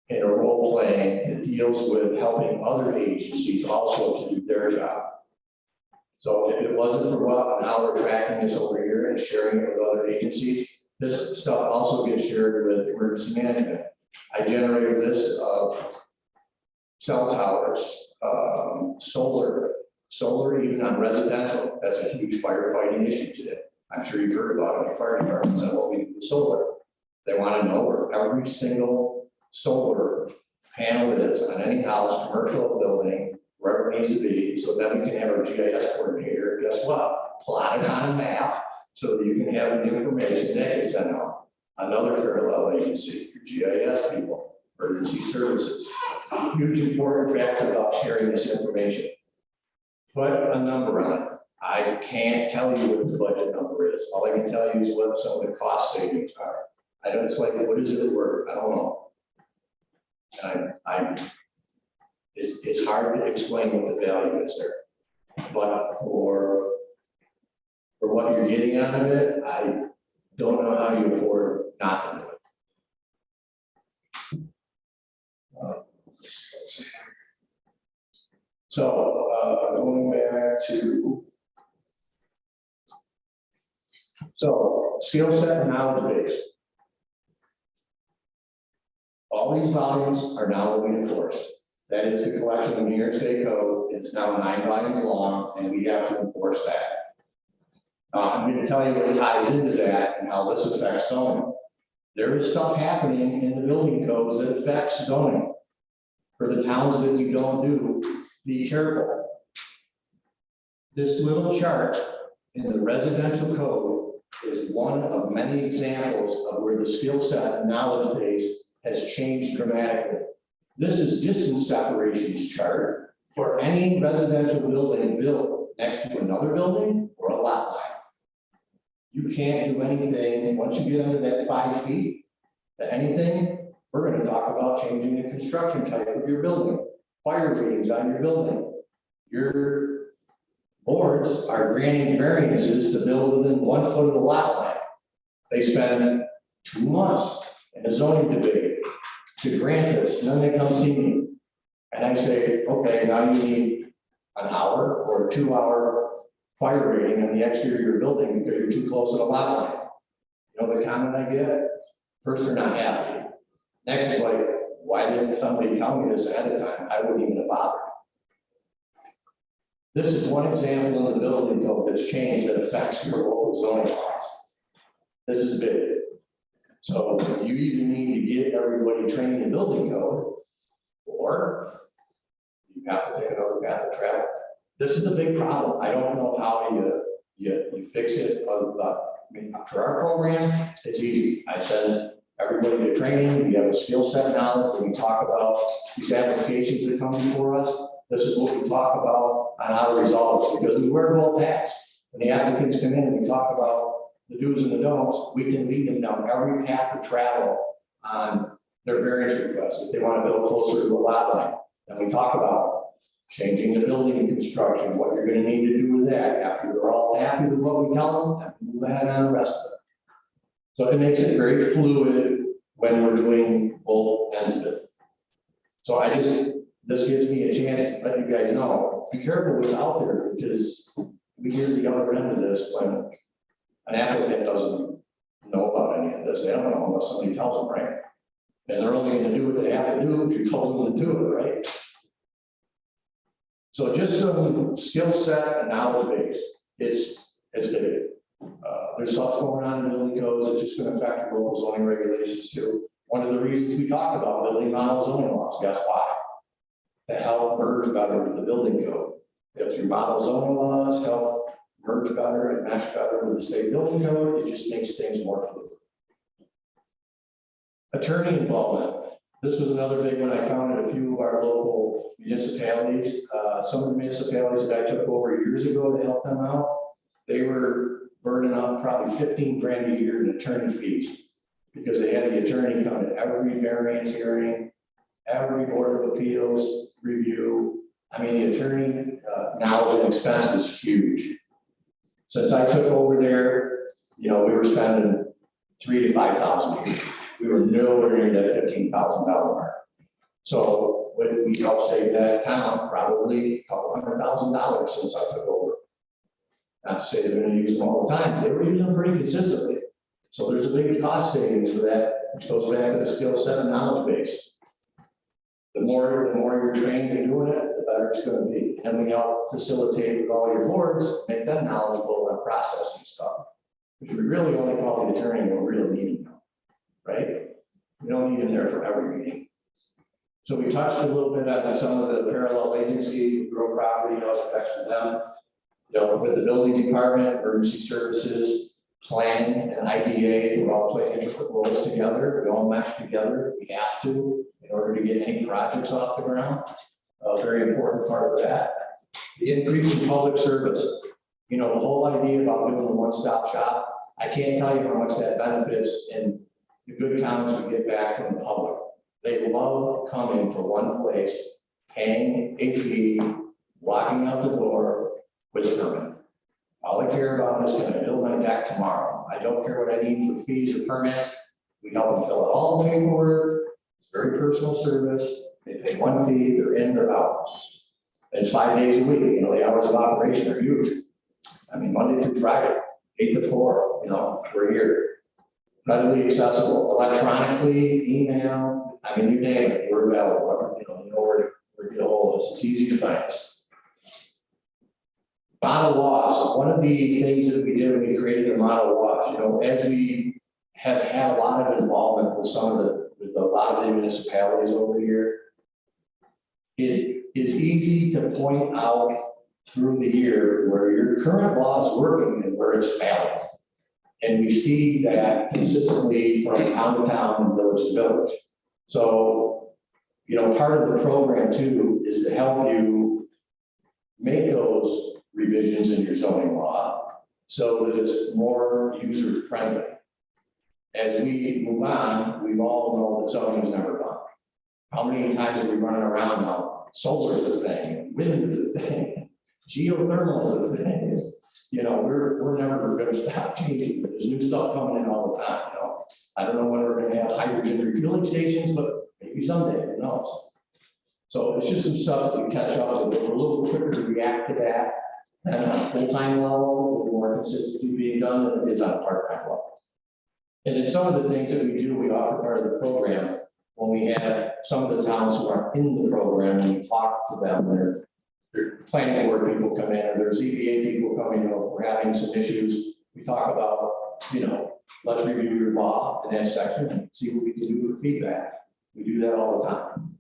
in a role playing that deals with helping other agencies also to do their job. So if it wasn't for what, now we're tracking this over here and sharing it with other agencies, this stuff also gets shared with emergency management. I generated a list of cell towers, solar even on residential. That's a huge firefighting issue today. I'm sure you've heard about it in fire departments and what we do with solar. They want to know where every single solar panel is on any house, commercial building, wherever it needs to be, so then we can have our GIS coordinator, guess what? Plot it on a map, so that you can have the information that gets sent out. Another parallel agency, your GIS people, emergency services. Huge important factor about sharing this information. Put a number on it. I can't tell you what the budget number is. All I can tell you is what some of the cost savings are. I don't, it's like, what is it worth? I don't know. And it's hard to explain what the value is there. But for what you're getting out of it, I don't know how you afford not to do it. So going back to, so skill set and knowledge base. All these volumes are now being enforced. That is the collection of New York State Code. It's now 9 volumes long, and we have to enforce that. I'm going to tell you what ties into that and how this affects zoning. There is stuff happening in the building codes that affects zoning. For the towns that you don't do, be careful. This little chart in the residential code is one of many examples of where the skill set and knowledge base has changed dramatically. This is distance separations chart for any residential building built next to another building or a lot line. You can't do anything, once you get under that 5 feet, to anything, we're going to talk about changing the construction type of your building, fire ratings on your building. Your board boards are granting variances to build within 1 foot of the lot line. They spend 2 months in a zoning debate to grant this, and then they come see me. And I say, okay, now you need an hour or a 2-hour fire rating on the exterior of your building because you're too close to the lot line. You know the comment I get? First, they're not happy. Next is like, why didn't somebody tell me this ahead of time? I wouldn't even have bothered. This is one example in the building code that's changed that affects your local zoning laws. This is big. So you either need to get everybody trained in building code, or you have to take another path of travel. This is a big problem. I don't know how you fix it. I mean, for our program, it's easy. I send everybody to training. We have a skill set knowledge. When we talk about these applications that come before us, this is what we talk about on how to resolve it, because we wear both hats. When the applicants come in and we talk about the do's and the don'ts, we can lead them down every path of travel on their variance requests. If they want to build closer to the lot line, then we talk about changing the building and construction, what you're going to need to do with that. After they're all happy with what we tell them, then we move ahead on the rest of it. So it makes it very fluid when we're doing both ends of it. So this gives me a chance to let you guys know, be careful what's out there, because we hear the other end of this when an applicant doesn't know about any of this. They don't know unless somebody tells them, right? And they're only gonna do what they have to do if you told them to do it, right? So just some skill set and knowledge base, it's big. There's stuff going on in building codes that's just gonna affect your local zoning regulations too. One of the reasons we talk about building model zoning laws, guess why? To help merge better with the building code. If your model zoning laws help merge better and match better with the state building code, it just makes things more fluid. Attorney involvement. This was another big one I found in a few of our local municipalities. Some of the municipalities that I took over years ago to help them out, they were burning up probably 15 grand a year in attorney fees, because they had the attorney come to every variance hearing, every board of appeals review. I mean, the attorney knowledge and expense is huge. Since I took over there, we were spending $3,000 to $5,000 a year. We were nowhere near that $15,000 mark. So when we helped save that town, probably a couple $100,000 since I took over. Not to say they're going to use them all the time. They were using them pretty consistently. So there's a big cost savings for that, which goes back to the skill set and knowledge base. The more you're trained in doing it, the better it's going to be. And we help facilitate with all your boards, make them knowledgeable on processing stuff. Which we really only call the attorney when we're really needing them, right? We don't need them there for every meeting. So we touched a little bit on some of the parallel agencies, grow property, affects them. With the building department, emergency services, planning and IDA, we all play intricate roles together. We all mesh together. We have to in order to get any projects off the ground. A very important part of that. The increase in public service. The whole idea about doing a one-stop shop, I can't tell you how much that benefits in the good comments we get back from the public. They love coming to one place, paying a fee, walking out the door with a permit. All I care about is, can I build my deck tomorrow? I don't care what I need for fees or permits. We help them fill out all the paperwork. It's very personal service. They pay one fee, they're in, they're out. It's 5 days a week. The hours of operation are huge. I mean, Monday through Friday, 8 to 4, we're here. Readily accessible, electronically, email, you name it, we're available. Where to get a hold of us. It's easy to find us. Model laws. One of the things that we did when we created the model laws, as we have had a lot of involvement with a lot of the municipalities over here, it is easy to point out through the year where your current law is working and where it's failing. And we see that consistently from town to town and village to village. So, part of the program too is to help you make those revisions in your zoning law so that it's more user friendly. As we move on, we all know that zoning is never done. How many times are we running around now? Solar is a thing, wind is a thing, Geothermal is a thing, you know, we're never gonna stop changing, there's new stuff coming in all the time, you know? I don't know when we're gonna have hydrogen refueling stations, but maybe someday, who knows? So it's just some stuff that we catch up with, we're a little quicker to react to that than on a full-time level, with more consistency being done than it is on a part-time level. And then some of the things that we do, we offer part of the program, when we have some of the towns who aren't in the program, and we talk to them, they're planning board people come in, or there's EPA people coming, you know, we're having some issues. We talk about, you know, let's review your law in that section and see what we can do for feedback. We do that all the time.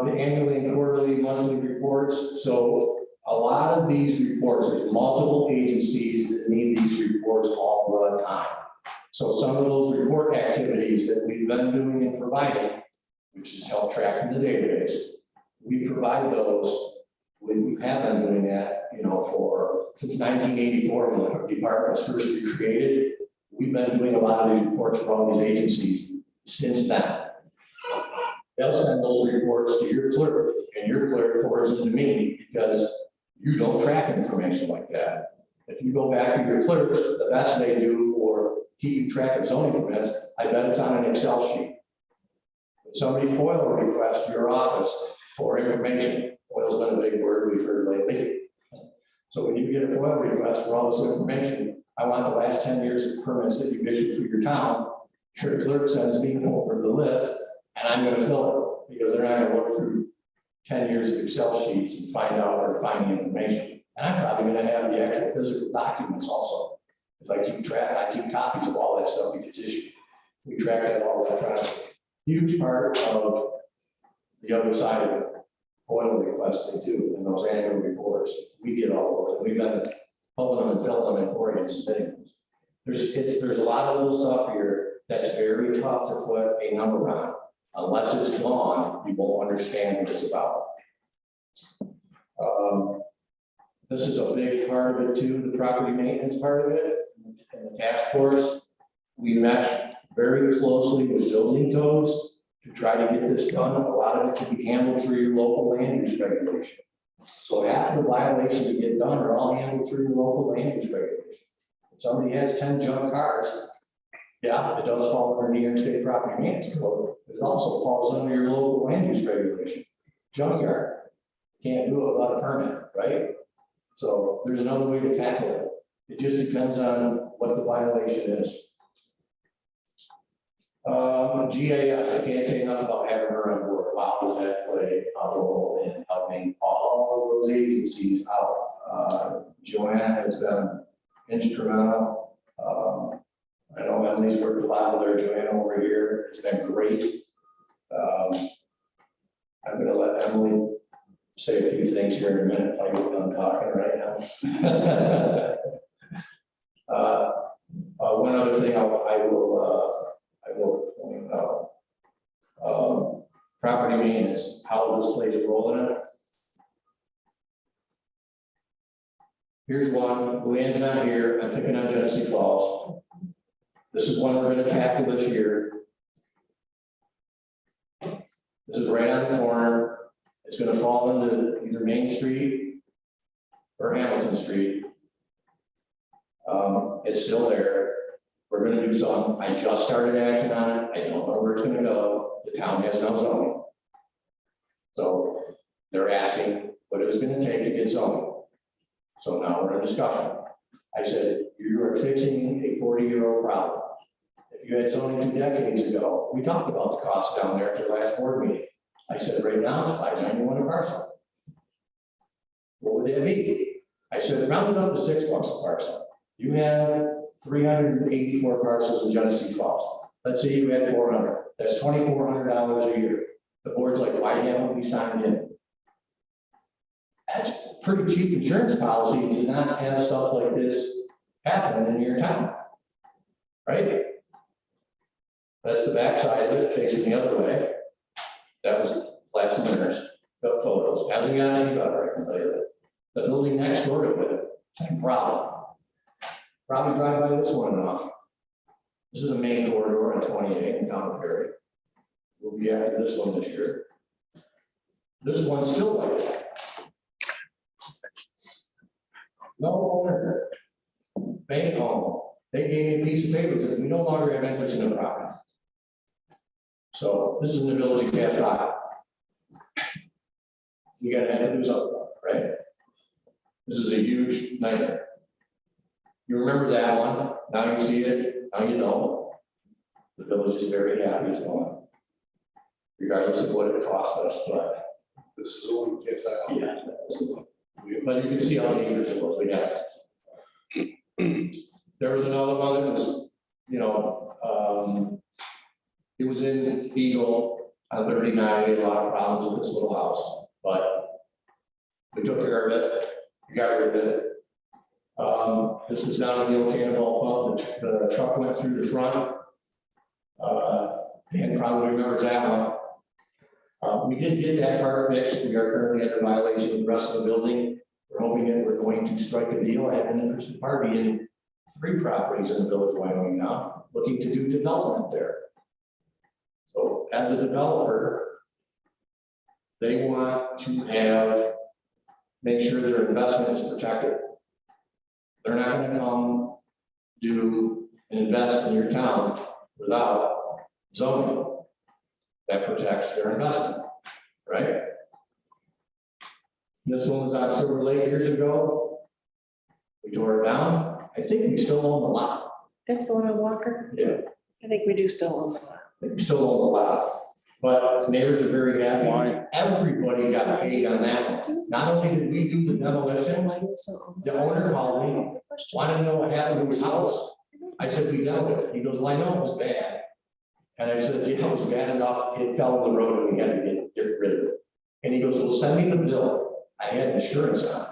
The annually and quarterly, monthly reports. So a lot of these reports, there's multiple agencies that need these reports all the time. So some of those report activities that we've been doing and providing, which is help tracking the database, we provide those. We have been doing that, you know, since 1984, when the department was first created. We've been doing a lot of these reports for all these agencies since then. They'll send those reports to your clerk, and your clerk forwards them to me, because you don't track information like that. If you go back to your clerks, the best they do for keeping track of zoning permits, I bet it's on an Excel sheet. If somebody FOIL requests your office for information, FOIL's been a big word we've heard lately. So when you get a FOIL request for all this information, I want the last 10 years of permits that you've issued for your town. Your clerk sends me over the list, and I'm gonna fill it, because they're not gonna look through 10 years of Excel sheets and find out where to find the information. And I'm probably gonna have the actual physical documents also. Because I keep copies of all that stuff that gets issued. We track that all electronically. Huge part of the other side of FOIL requesting too, in those annual reports. We get all those, and we've been pulling them and filling them in for you and submitting them. There's a lot of little stuff here that's very tough to put a number on. Unless it's gone, you won't understand what it's about. This is a big part of it too, the property maintenance part of it. And the task force, we mesh very closely with building codes to try to get this done. A lot of it can be handled through your local land use regulation. So half of the violations that get done are all handled through your local land use regulation. If somebody has 10 junk cars, yeah, it does fall under New York State Property Maintenance Code, but it also falls under your local land use regulation. Junkyard, can't do it without a permit, right? So there's another way to tackle it. It just depends on what the violation is. GIS, I can't say enough about having her on board. Wow, does that play a role in helping all of those agencies out? Joanna has been instrumental. I know Emily's worked a lot with her, Joanna over here. It's been great. I'm gonna let Emily say a few things here in a minute if I get done talking right now. One other thing I will point out. Property maintenance, how this plays a role in it. Here's one, Luann's not here, I'm picking on Genesee Falls. This is one we're gonna tackle this year. This is right on the corner. It's gonna fall into either Main Street or Hamilton Street. It's still there. We're gonna do something. I just started action on it. I don't know where it's gonna go. The town has no zoning. So they're asking what it's gonna take to get zoning. So now we're in discussion. I said, you are fixing a 40-year-old problem. If you had zoning 2 decades ago, we talked about the cost down there at the last board meeting. I said, right now it's $591 a parcel. What would that be? I said, round it up to $6 a parcel. You have 384 parcels in Genesee Falls. Let's say you had 400. That's $2,400 a year. The board's like, why haven't we signed in? That's pretty cheap insurance policy to not have stuff like this happen in your town, right? That's the backside of it, facing the other way. That was last winter's photos. Hasn't got any better, I can tell you that. The building next door to it, same problem. Probably drive by this one enough. This is a main corridor on 28 in town of Perry. We'll be after this one this year. This one's still like that. No owner. Bank home, they gave me a piece of paper, because we no longer have interest in the property. So this is in the village of Cast Isle. You gotta have to do something, right? This is a huge nightmare. You remember that one, now you see it, now you know. The village is very happy it's going. Regardless of what it cost us, but This is the one, yes, I. yeah. But you can see how many years it was, we have. There was another one that was, it was in Eagle on 39, we had a lot of problems with this little house, but we took care of it, we got rid of it. This was down in the old cannonball pump, the truck went through the front. Dan probably remembers that one. We did get that part fixed, we are currently under violation of the rest of the building. We're hoping that we're going to strike a deal. I have an interested party in 3 properties in the village of Wyoming now, looking to do development there. So as a developer, they want to make sure their investment is protected. They're not going to come do and invest in your town without zoning that protects their investment, right? This one was on Silver Lake years ago. We tore it down. I think we still own the lot. That's the one on Walker? Yeah. I think we do still own the lot. I think we still own the lot. But neighbors are very happy. Why? Everybody got paid on that one. Not only did we do the demolition, the owner called me, wanted to know what happened to his house. I said, we dealt with it. He goes, well, I know it was bad. And I said, yeah, it was bad enough. It fell in the road and we had to get rid of it. And he goes, well, send me the bill. I had insurance on it.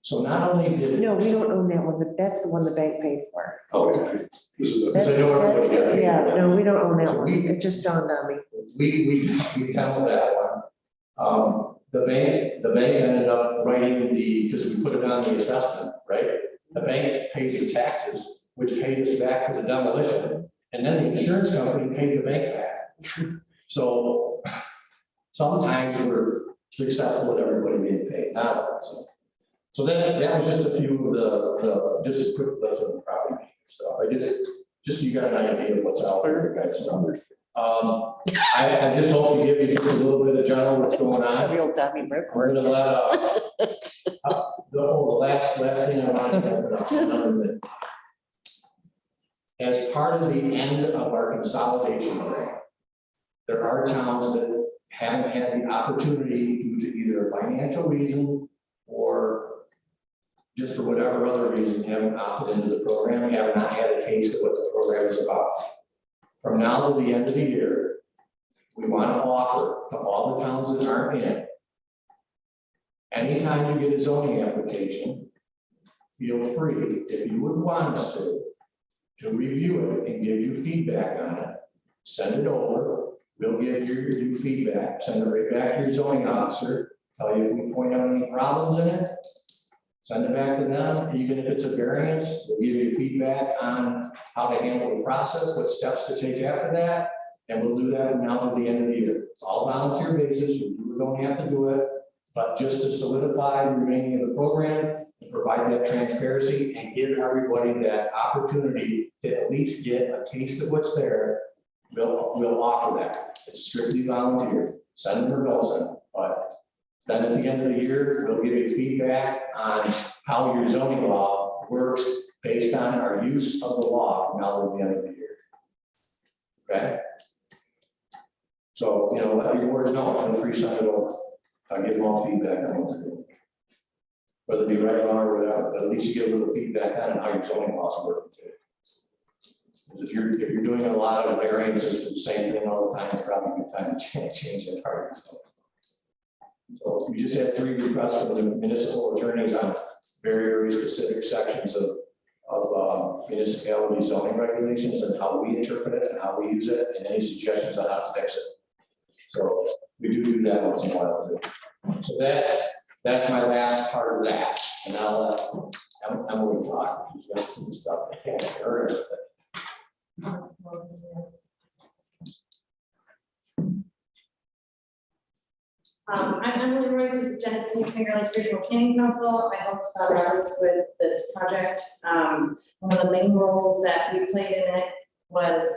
So not only did. No, we don't own that one, but that's the one the bank paid for. Okay. This is the. That's, I know everybody got paid. yeah, no, we don't own that one. It just dawned on me. We handled that one. The bank ended up writing because we put it on the assessment, right? The bank pays the taxes, which paid us back for the demolition. And then the insurance company paid the bank back. So sometimes we're successful with everybody getting paid now. So that was just a few of the just a quick list of the property stuff. I just so you got an idea of what's out there, guys. I just hope to give you just a little bit of general what's going on. Real dummy rip. We're gonna let the last thing I want to open up another minute. As part of the end of our consolidation grant, there are towns that haven't had the opportunity due to either a financial reason or just for whatever other reason haven't opted into the program, have not had a taste of what the program is about. From now to the end of the year, we want to offer to all the towns that aren't in it. Anytime you get a zoning application, feel free, if you would want us to review it and give you feedback on it. Send it over, we'll give your review feedback, send it right back to your zoning officer, tell you if we point out any problems in it. Send it back to them, even if it's a variance, we'll give you feedback on how to handle the process, what steps to take after that. And we'll do that now to the end of the year. It's all volunteer basis, we don't have to do it, but just to solidify the remaining of the program, provide that transparency and give everybody that opportunity to at least get a taste of what's there. We'll offer that. It's strictly volunteer. Send them or don't send them. But then at the end of the year, we'll give you feedback on how your zoning law works based on our use of the law from now to the end of the year. Okay? So, let your boards know, feel free to send it over. I'll give them all feedback on what they're doing. Whether it be right, wrong, or whatever, but at least you get a little feedback on how your zoning laws work too. Because if you're doing a lot of variances for the same thing all the time, it's probably a good time to change that part. So we just had 3 requests from the municipal attorneys on very specific sections of municipality zoning regulations and how we interpret it and how we use it, and any suggestions on how to fix it. So we do that once in a while too. So that's my last part of that, and I'll let Emily talk. She's got some stuff I can't hear her. I'm Emily Royce with Genesee Finger Lakes Regional Planning Council. I helped Roberts with this project. One of the main roles that we played in it was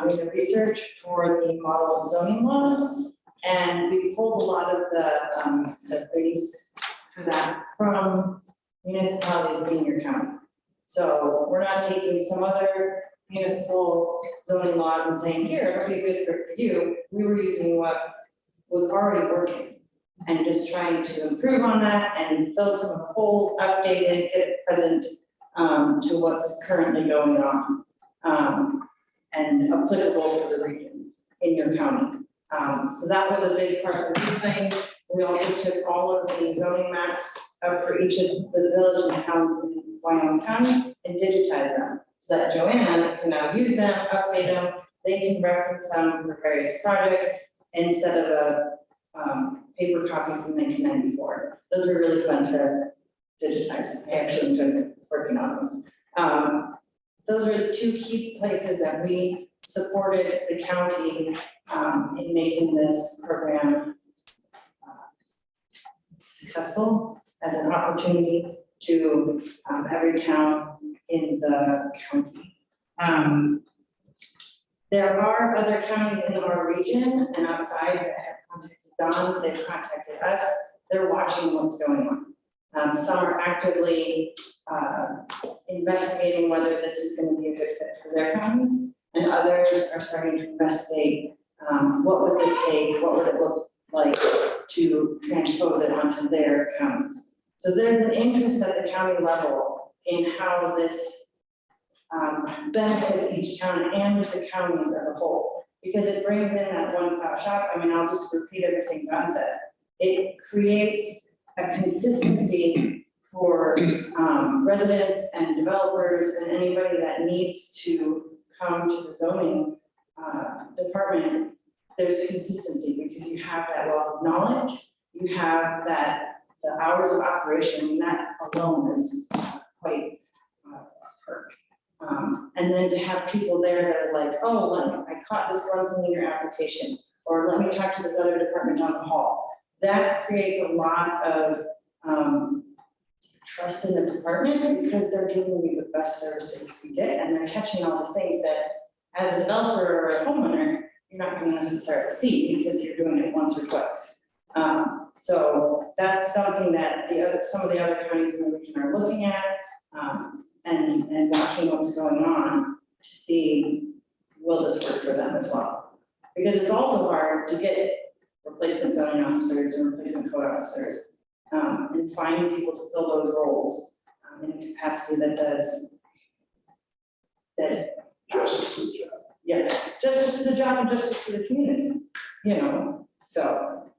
doing the research for the model zoning laws. And we pulled a lot of the briefs for that from municipalities in your county. So we're not taking some other municipal zoning laws and saying, here, it'll be a good fit for you. We were using what was already working and just trying to improve on that and fill some of the holes, update it, get it present to what's currently going on and applicable for the region in your county. So that was a big part of the thing. We also took all of the zoning maps for each of the villages and towns in Wyoming County and digitized them so that Joanne can now use them, update them. They can reference them for various projects instead of a paper copy from 1994. Those were really fun to digitize. I actually enjoyed working on those. Those were the two key places that we supported the county in making this program successful as an opportunity to every town in the county. There are other counties in our region and outside that have contacted Don, they've contacted us, they're watching what's going on. Some are actively investigating whether this is going to be a good fit for their counties, and others are starting to investigate what would this take, what would it look like to transpose it onto their counties. So there's an interest at the county level in how this benefits each town and the counties as a whole, because it brings in that one-stop shop. I mean, I'll just repeat everything Don said. It creates a consistency for residents and developers and anybody that needs to come to the zoning department. There's consistency because you have that wealth of knowledge, you have that the hours of operation, and that alone is quite a perk. And then to have people there that are like, oh, I caught this one thing in your application, or let me talk to this other department down the hall. That creates a lot of trust in the department because they're giving you the best service that you can get, and they're catching all the things that as a developer or a homeowner, you're not going to necessarily see because you're doing it once or twice. So that's something that some of the other counties in the region are looking at and watching what's going on to see, will this work for them as well? Because it's also hard to get replacement zoning officers and replacement code officers and finding people to fill those roles in a capacity that does that. Justice is job. Yes, justice to the job and justice to the community, so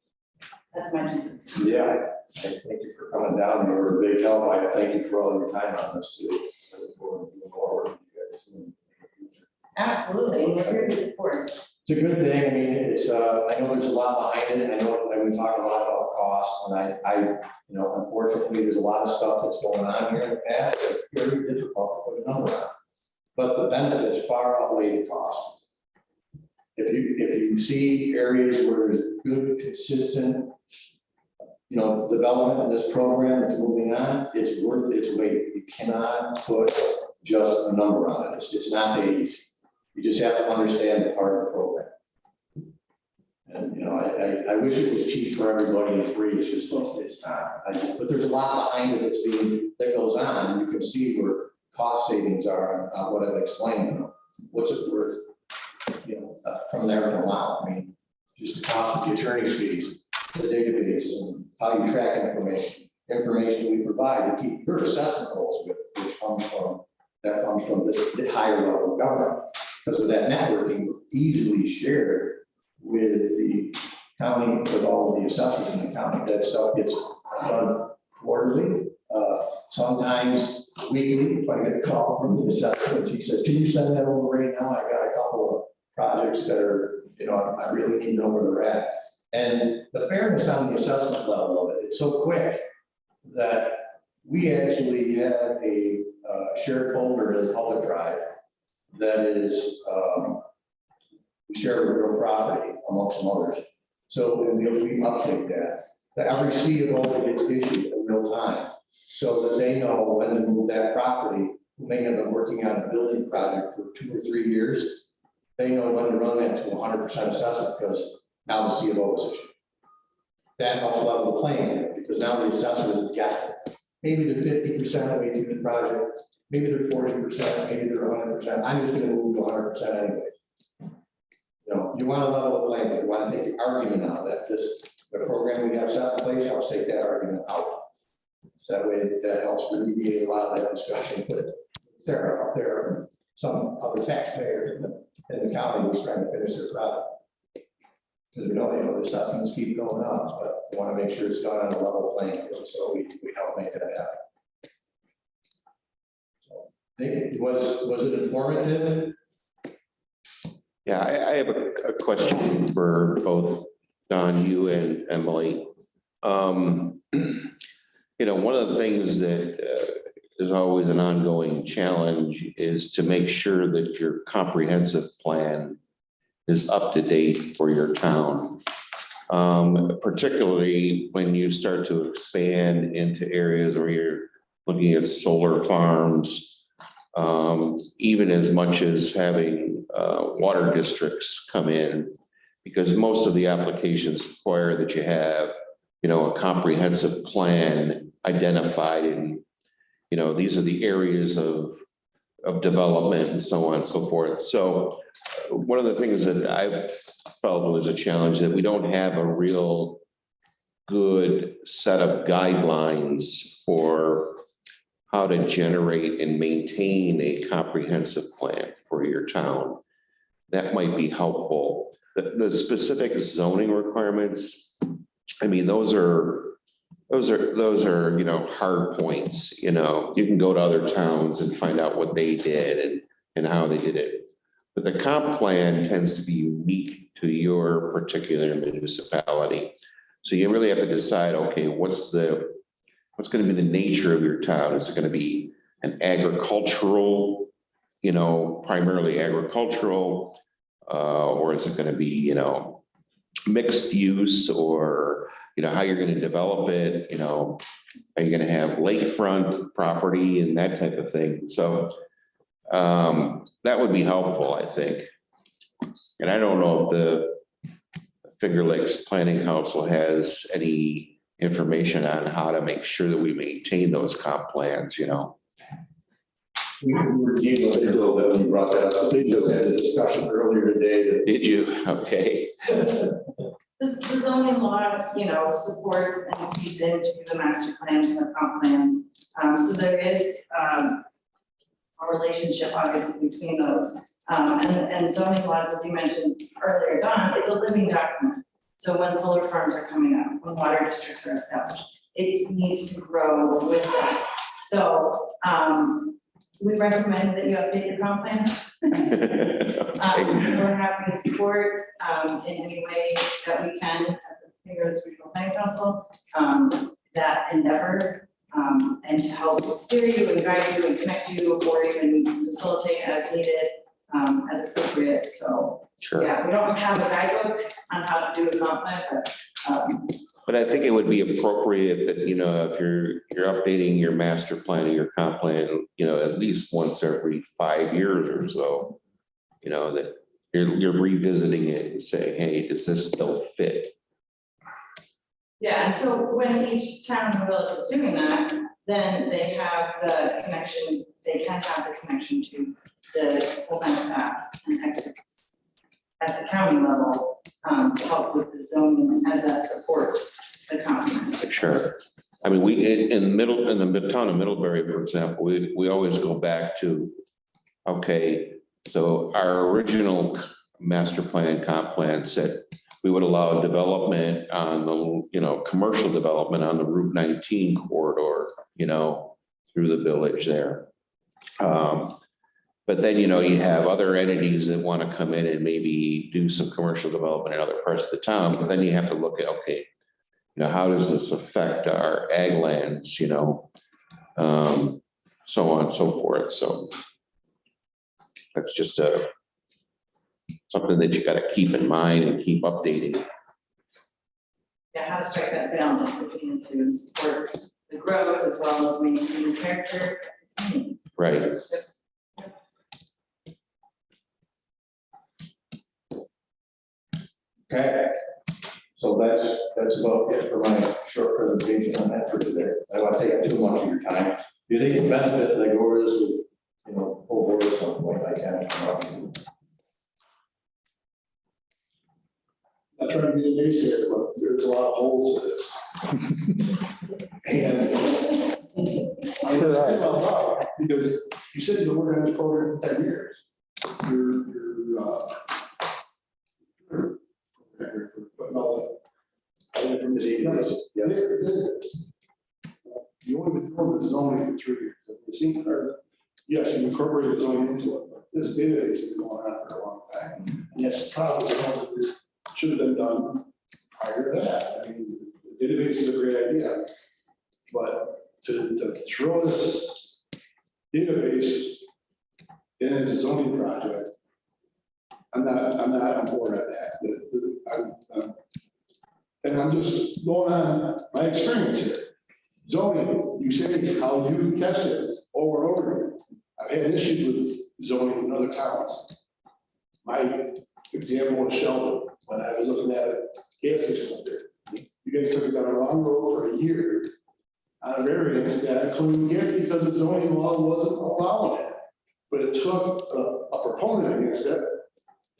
that's my 2 cents. Yeah, thank you for coming down. You were a big help. I thank you for all your time on this too. I look forward to moving forward with you guys in the future. Absolutely, and we're here to support. It's a good thing. I mean, it's, I know there's a lot behind it. I know that we talk a lot about cost, and I unfortunately, there's a lot of stuff that's going on here in the past that's very difficult to put a number on. But the benefits far outweigh the cost. If you see areas where there's good, consistent, development in this program that's moving on, it's worth its weight. You cannot put just a number on it. It's not that easy. You just have to understand the part of the program. And, I wish it was cheap for everybody and free. It's just, it's not. But there's a lot behind it that goes on, and you can see where cost savings are on what I've explained. What's it worth, from there on out? I mean, just the cost of the attorney's fees, the database, and how you track information we provide to keep your assessment goals with, which comes from this higher level of government. Because of that networking, easily shared with the county, with all of the assessors in the county. That stuff gets done quarterly, sometimes weekly. If I get a call from the assessor and she says, can you send that over right now? I got a couple of projects that are, I really need to know where they're at. And the fairness on the assessment level of it, it's so quick that we actually have a shared folder in the public drive that is, we share with real property amongst some others. So, and we update that every CFO that gets issued in real time, so that they know when to move that property, who may have been working on a building project for 2 or 3 years, they know when to run that to 100% assessment, because now the CFO is issued. That helps level the playing field, because now the assessor is guessing. Maybe they're 50% of the way through the project, maybe they're 40%, maybe they're 100%. I'm just gonna move to 100% anyway. You know, you wanna level the playing field, you wanna take the argument out that the program we have set in place helps take that argument out. So that way, that helps alleviate a lot of that discussion with Sarah up there, and some of the taxpayers in the county who's trying to finish their project. Because we know, the assessments keep going up, but we want to make sure it's done on a level playing field, so we help make that happen. So, I think, was it informative? Yeah, I have a question for both Don, you and Emily. You know, one of the things that is always an ongoing challenge is to make sure that your comprehensive plan is up to date for your town. Particularly when you start to expand into areas where you're looking at solar farms, even as much as having water districts come in, because most of the applications require that you have, you know, a comprehensive plan identified, and, you know, these are the areas of development and so on and so forth. So one of the things that I felt was a challenge, that we don't have a real good set of guidelines for how to generate and maintain a comprehensive plan for your town. That might be helpful. The specific zoning requirements, I mean, those are, you know, hard points. You know, you can go to other towns and find out what they did and how they did it. But the comp plan tends to be unique to your particular municipality. So you really have to decide, okay, what's going to be the nature of your town? Is it going to be an agricultural, you know, primarily agricultural, or is it going to be, you know, mixed use, or, you know, how you're going to develop it? You know, are you going to have lakefront property and that type of thing? So that would be helpful, I think. And I don't know if the Finger Lakes Planning Council has any information on how to make sure that we maintain those comp plans, you know. We were dealing with it a little bit when you brought that up. They just had a discussion earlier today that. Did you? Okay. The zoning law, you know, supports and feeds into the master plans and the comp plans. So there is a relationship obviously between those. And zoning laws, as you mentioned earlier, Don, it's a living document. So when solar farms are coming up, when water districts are established, it needs to grow with that. So we recommend that you update your comp plans. We're happy to support in any way that we can at the Finger Lakes Regional Planning Council that endeavor, and to help steer you and guide you and connect you, or even facilitate as needed, as appropriate. So Sure. yeah, we don't have a guidebook on how to do a comp plan, But I think it would be appropriate that, you know, if you're updating your master plan or your comp plan, you know, at least once every 5 years or so, you know, that you're revisiting it and say, hey, does this still fit? yeah, and so when each town in the village is doing that, then they have the connection, they can have the connection to the full-time staff and experts at the county level to help with the zoning as that supports the comprehensive. Sure. I mean, we, in the town of Middlebury, for example, we always go back to, okay, so our original master plan, comp plan said we would allow development on the, you know, commercial development on the Route 19 corridor, you know, through the village there. But then, you know, you have other entities that want to come in and maybe do some commercial development in other parts of the town, but then you have to look at, okay, you know, how does this affect our ag lands, you know, so on and so forth. So that's just something that you got to keep in mind and keep updating. how to strike that balance between to support the growth as well as maintaining the character. Right. Okay, so that's about it for my short presentation on that for today. I don't want to take up too much of your time. Do you think it's benefit that I go over this with, full board at some point, I can? Not trying to be a naysayer, but there's a lot of holes to this. And I was thinking out loud, because you said you've been working on this program for 10 years. You're putting all that from this. Yeah. You only been doing the zoning for 3 years. It seems, yes, you incorporated zoning into it, but this database has been going on for a long time. And yes, probably should have been done prior to that. I mean, the database is a great idea. But to throw this database in as a zoning project, I'm not on board at that. And I'm just going on my experience here. Zoning, you say how you catch it over and over. I've had issues with zoning in other towns. My example was Sheldon, when I was looking at a gas station up there. You guys took it down a long road for a year on a variance that I couldn't get because the zoning law wasn't allowing it. But it took a proponent against it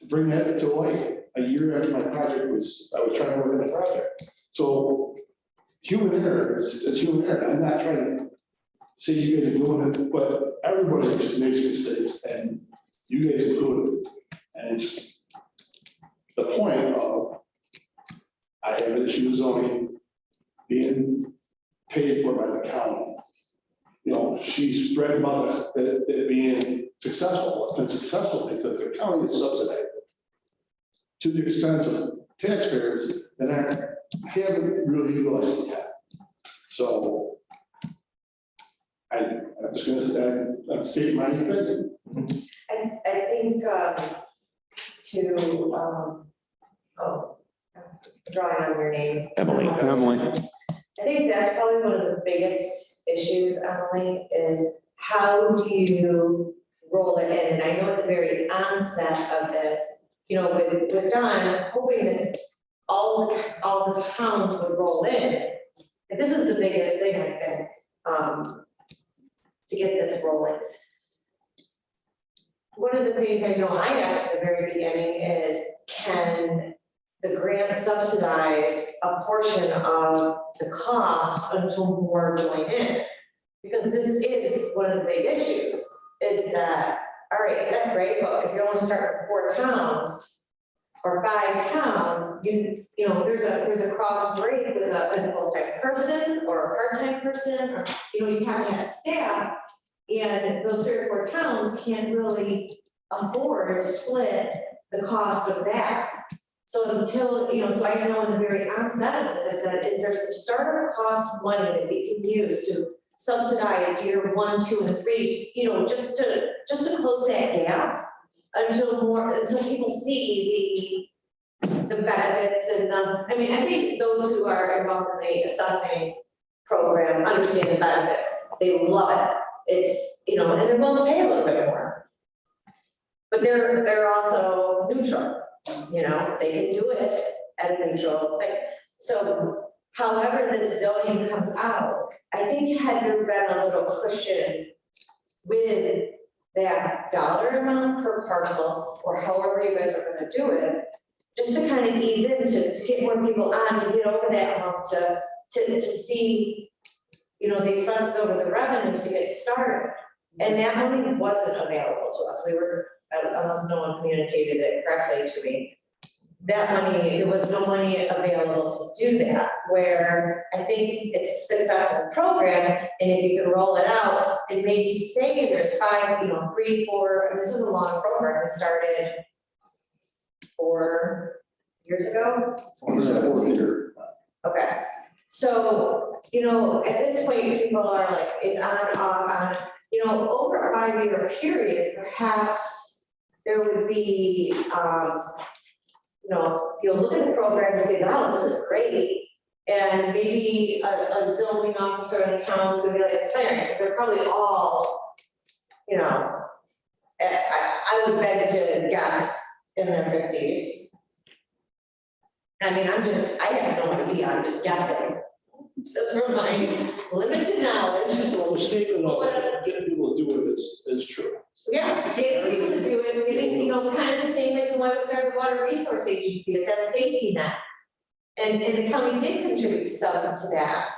to bring that to light a year after my project I was trying to work on the project. So human error, it's human error. I'm not trying to say you guys are doing it, but everybody makes mistakes, and you guys included. And it's the point of, I have an issue with zoning being paid for by the county. She's read about it being successful. It's been successful because the county is subsidized to the expense of taxpayers that haven't really utilized it yet. So I'm just going to say, I'm stating my opinion. I think, drawing on your name. Emily. I think that's probably one of the biggest issues, Emily, is how do you roll it in? And I know at the very onset of this, with Don, hoping that all the towns would roll in. And this is the biggest thing, I think, to get this rolling. One of the things I know I asked at the very beginning is, can the grant subsidize a portion of the cost until more join in? Because this is one of the big issues, is that, all right, that's great, but if you're only starting with 4 towns or 5 towns, there's a cross break with a full-time person or a part-time person, or, you have to have staff, and those 3 or 4 towns can't really afford to split the cost of that. So until, so I know in the very onset of this, I said, is there some startup cost money that we can use to subsidize year 1, 2, and 3, just to close that gap until people see the benefits and I think those who are involved in the assessing program understand the benefits. They love it. It's, and they're willing to pay a little bit more. But they're also neutral. They can do it at a neutral thing. So however this zoning comes out, I think had there been a little cushion with that dollar amount per parcel, or however you guys are gonna do it, just to kind of ease into, to get more people on, to get over that hump, to see, the expenses over the revenues to get started. And that money wasn't available to us. We were, unless no one communicated it correctly to me, that money, there was no money available to do that, where I think it's a successful program, and if you can roll it out, and maybe say there's 5, 3, 4, and this is a long program, it started 4 years ago. Okay, so, at this point, people are like, it's on, off, on, over a 5-year period, perhaps there would be, you'll look at the program and say, wow, this is great. And maybe a zoning officer in the town is gonna be like, because they're probably all, you know, I would beg to guess in their 50s. I mean, I have no idea, I'm just guessing. Just from my limited knowledge. Well, the statement of getting people to do it is true. Yeah, getting people to do it, getting, you know, kind of the same reason why we started the Water Resource Agency, it's that safety net. And the county did contribute some to that.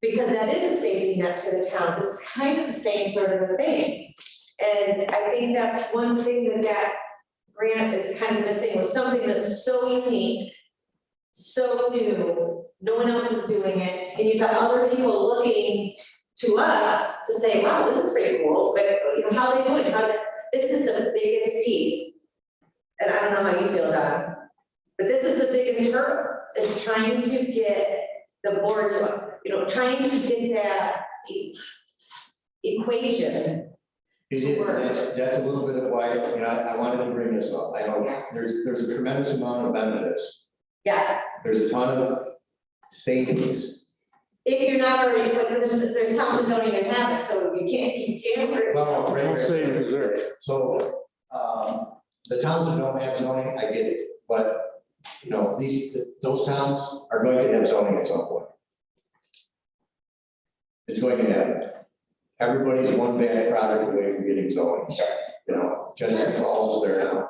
Because that is a safety net to the towns, it's kind of the same sort of a thing. And I think that's one thing that grant is kind of missing, was something that's so unique, so new, no one else is doing it, and you've got other people looking to us to say, wow, this is pretty cool, but you know, how they do it, this is the biggest piece. And I don't know how you feel about it, but this is the biggest hurdle, is trying to get the board to, you know, trying to get that equation. It is, that's a little bit of why, you know, I wanted to bring this up. I know there's a tremendous amount of benefits. Yes, There's a ton of savings. if you're not already, but there's towns that don't even have it, so you can't. Well, No savings there. So, the towns that don't have zoning, I get it, but, you know, those towns are going to have zoning at some point. It's going to happen. Everybody's one bad product away from getting zoning. You know, Genesee Falls is there now.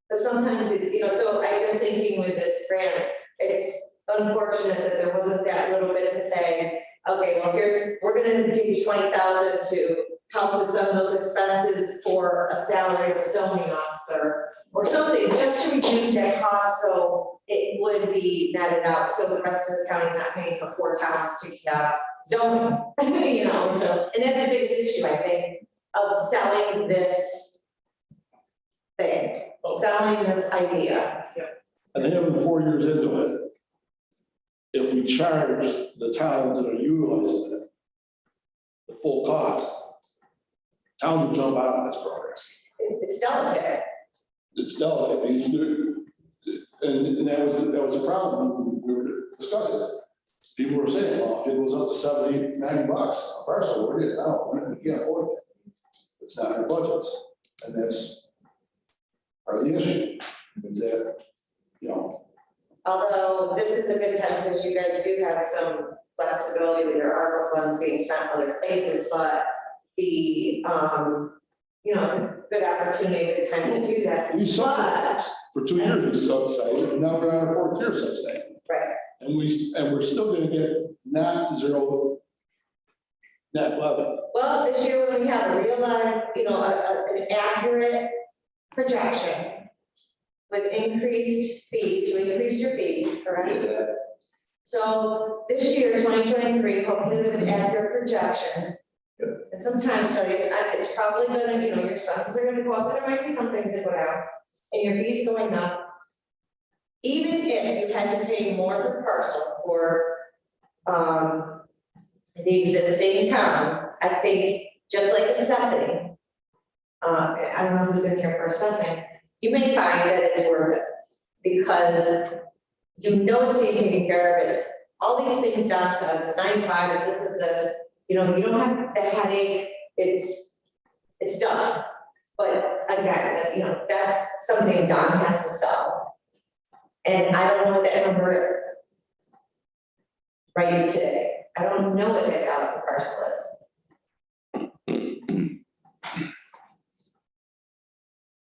But sometimes, you know, so I just thinking with this grant, it's unfortunate that there wasn't that little bit to say, okay, well, we're gonna give you 20,000 to help with some of those expenses for a salary of a zoning officer or something, just to reduce that cost, so it would be netted out, so the rest of the county's not paying for 4 towns to have zoning, you know, so, and that's the biggest issue, I think, of selling this thing. Selling this idea. And having 4 years into it, if we charge the towns that are utilizing it the full cost, towns will jump out of this program. It's delicate. It's still, I mean, and that was a problem, we were discussing it. People were saying, well, if it goes up to $70, $90 a parcel, what is it now? We can't afford it. It's not in our budgets, and that's part of the issue, is that, you know. Although this is a good time because you guys do have some flexibility with your ARPA funds being spent other places, but the, you know, it's a good opportunity, good time to do that. We saw But, for 2 years, we subsidized, and now we're on our 4th year subsidizing. right, And we're still gonna get not to zero net levy. well, this year when we have a real life, you know, an accurate projection with increased fees, you increased your fees, correct? So this year, 2023, hopefully with an accurate projection. And sometimes studies, it's probably gonna, you know, your expenses are gonna go up, there might be some things that go down, and your fees going up. Even if you had to pay more per parcel for, the existing towns, I think, just like assessing, I don't know who's in here for assessing, you may find that it's worth it, because you know it's being taken care of, it's all these things Don says, it's 95, it's this, you know, you don't have the headache, it's done. But again, you know, that's something Don has to sell. And I don't know what that number is right today. I don't know what that dollar per parcel is.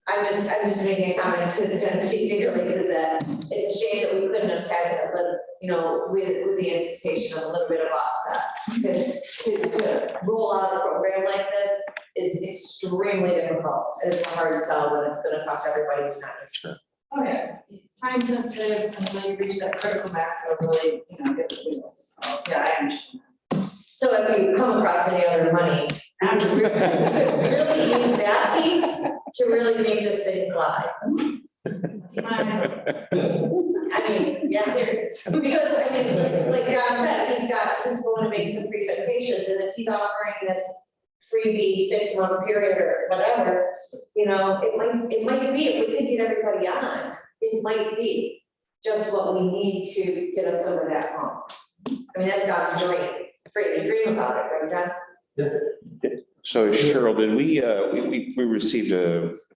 I'm just making a comment to the Genesee Figure Lakes, is that it's a shame that we couldn't have had a little, you know, with the anticipation of a little bit of offset. Because to roll out a program like this is extremely difficult. And it's a hard sell when it's gonna cost everybody who's not interested. Okay, it's time sensitive, and when you reach that critical mass, it'll really, you know, get the wheels. So, yeah, I understand. So if you come across any other money, we could really use that piece to really make this thing fly. I mean, yeah, serious, because I mean, like John said, he's going to make some presentations, and if he's offering this freebie 6-month period or whatever, you know, it might be, if we could get everybody on, it might be. just what we need to get us over that hump. I mean, that's not a dream about it, right, John? So Cheryl, did we received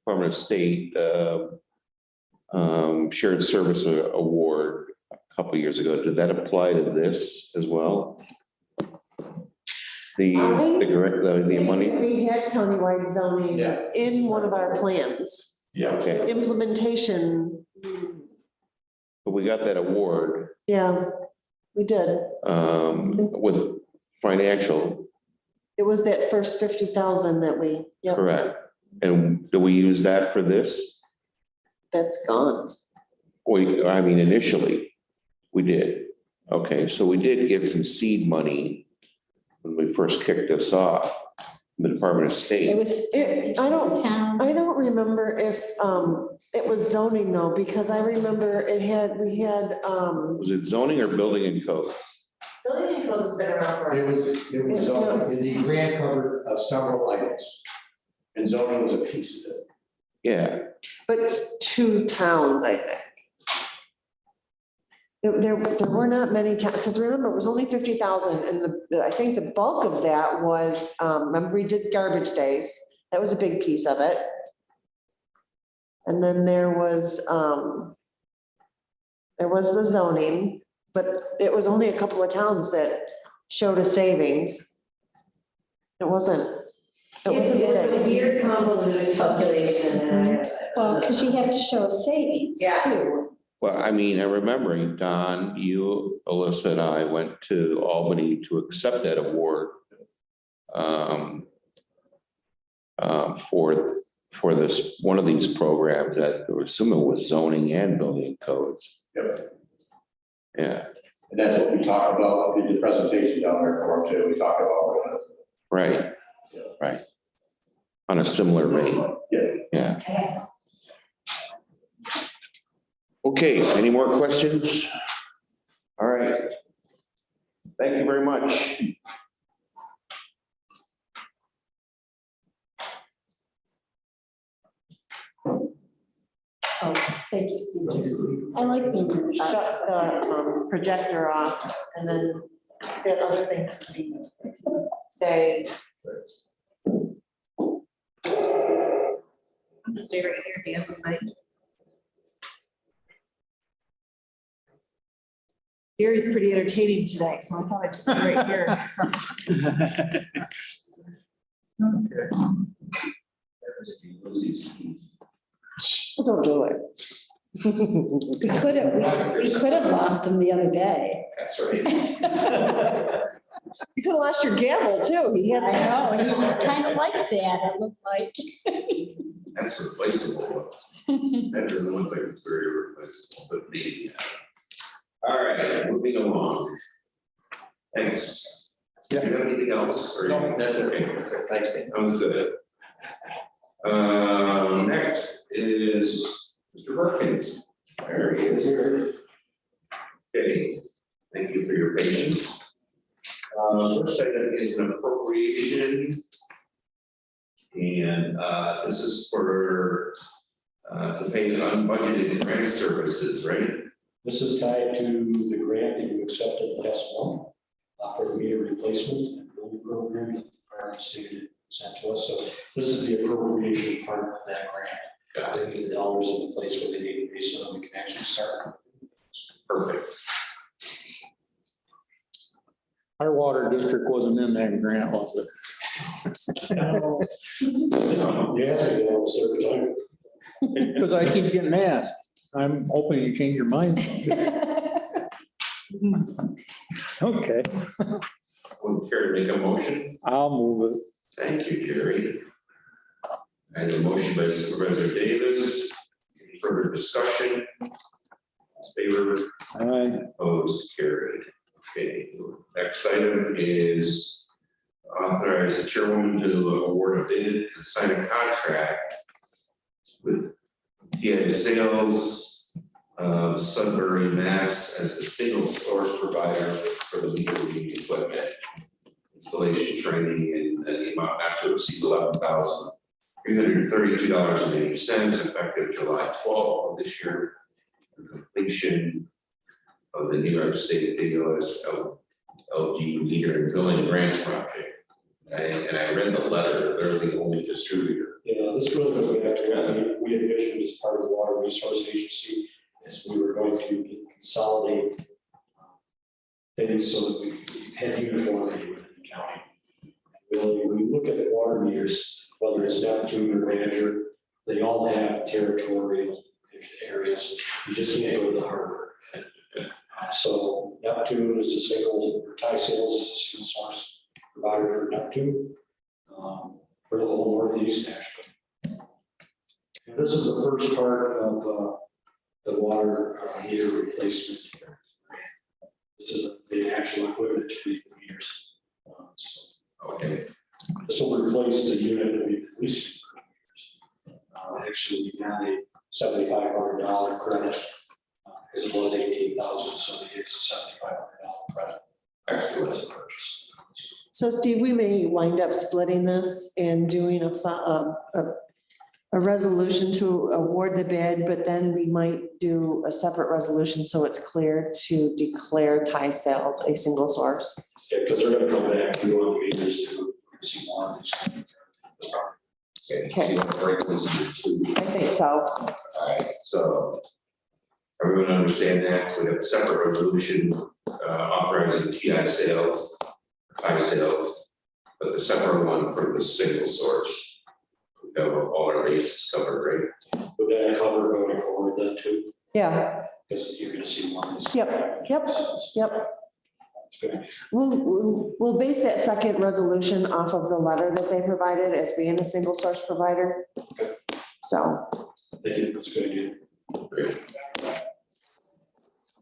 from a state, shared service award a couple years ago. Did that apply to this as well? The money? We had countywide zoning Yeah. in one of our plans. Yeah. Okay, Implementation, but we got that award, yeah, we did. with financial, It was that first 50,000 that we, yep, correct? And do we use that for this? that's gone. I mean, initially, we did. Okay, so we did give some seed money when we first kicked this off, the Department of It State. was. I don't- Town. I don't remember if it was zoning though, because I remember we had, Was it zoning or building and code? Building and codes has been around for. It was, the grant covered several items. And zoning was a piece of it. Yeah, but 2 towns, I think. There were not many towns, because remember, it was only 50,000, and I think the bulk of that was, remember we did garbage days, that was a big piece of it. And then there was the zoning, but it was only a couple of towns that showed a savings. It wasn't It was a big. weird convoluted calculation and Well, because you have to show savings Yeah. too. well, I mean, I remember, Don, you, Alyssa, and I went to Albany to accept that award for this, one of these programs that I assume it was zoning and building codes. Yep. Yeah, And that's what we talked about, we did the presentation down there for too, we talked about. right, right. On a similar vein, Yeah. yeah. Okay, any more questions? All right. Thank you very much. Oh, thank you, Steve. I like being this. Shut the projector off, and then that other thing could be, say. Stay right here, Dan, with my. Gary's pretty entertaining today, so I thought I'd stay right here. Well, don't do it. We could have lost him the other day. That's right. You could have lost your gavel too. He had. I know, and he kind of liked that, it looked like. That's replaceable. That doesn't look like it's very replaceable, but maybe. All right, moving along. Thanks. Do you have anything else? Or No, that's okay. Thanks, Dan. Sounds good. Next is Mr. Perkins. There he is. Okay, thank you for your patience. First item is an appropriation. And this is for to pay unbudgeted grant services, right? This is tied to the grant that you accepted last month for the meter replacement and building program that the Department of State sent to us. So this is the appropriation part of that grant. Bringing the dollars into place where they need to be so that we can actually start. Perfect. Our water district wasn't in that grant, was it? Yes, I will every time. Because I keep getting asked. I'm hoping you change your mind. Okay, Would care to make a motion? I'll move it. Thank you, Jerry. I have a motion by Supervisor Davis. Any further discussion? Favor? Aye. Opposed, carried. Okay, next item is authorize the chairwoman to award a bid and sign a contract with PA Sales of Sudbury, Mass. As the single source provider for the meter reading equipment, installation, training, and the amount not to exceed $11,332.80 effective July 12th of this year. the completion of the New York State LG meter and filling grant project. And I read the letter, they're the only distributor. Yeah, this really goes back to what we envisioned as part of the Water Resource Agency, as we were going to consolidate things so that we had uniformity within the county. Really, when we look at water meters, whether it's Neptune or Manager, they all have territorial areas. You just can't go to the harbor. So Neptune is a single, or Ty Sales is a single source provider for Neptune, for the whole Northeast, actually. And this is the first part of the water meter replacement. This is the actual equipment to read the meters. Okay, This will replace the unit that we've been leasing for years. Actually, we got a $7,500 credit, because it was 18,000, so they gave us a $7,500 credit. excellent. As a purchase. So Steve, we may wind up splitting this and doing a resolution to award the bid, but then we might do a separate resolution so it's clear to declare Ty Sales a single source. Yeah, because they're gonna come back to you on the meters to see more of these. Okay. You want to break this into two? I think so. All right, so everyone understand that? So we have a separate resolution authorizing TI sales, Ty Sales, but the separate one for the single source. We have all our bases covered, right? Would that cover going forward then too? Yeah, Because you're gonna see more of these. Yep, yep. Yep. It's good. We'll base that second resolution off of the letter that they provided as being a single source provider. Okay. So, Thank you, that's good idea. Great.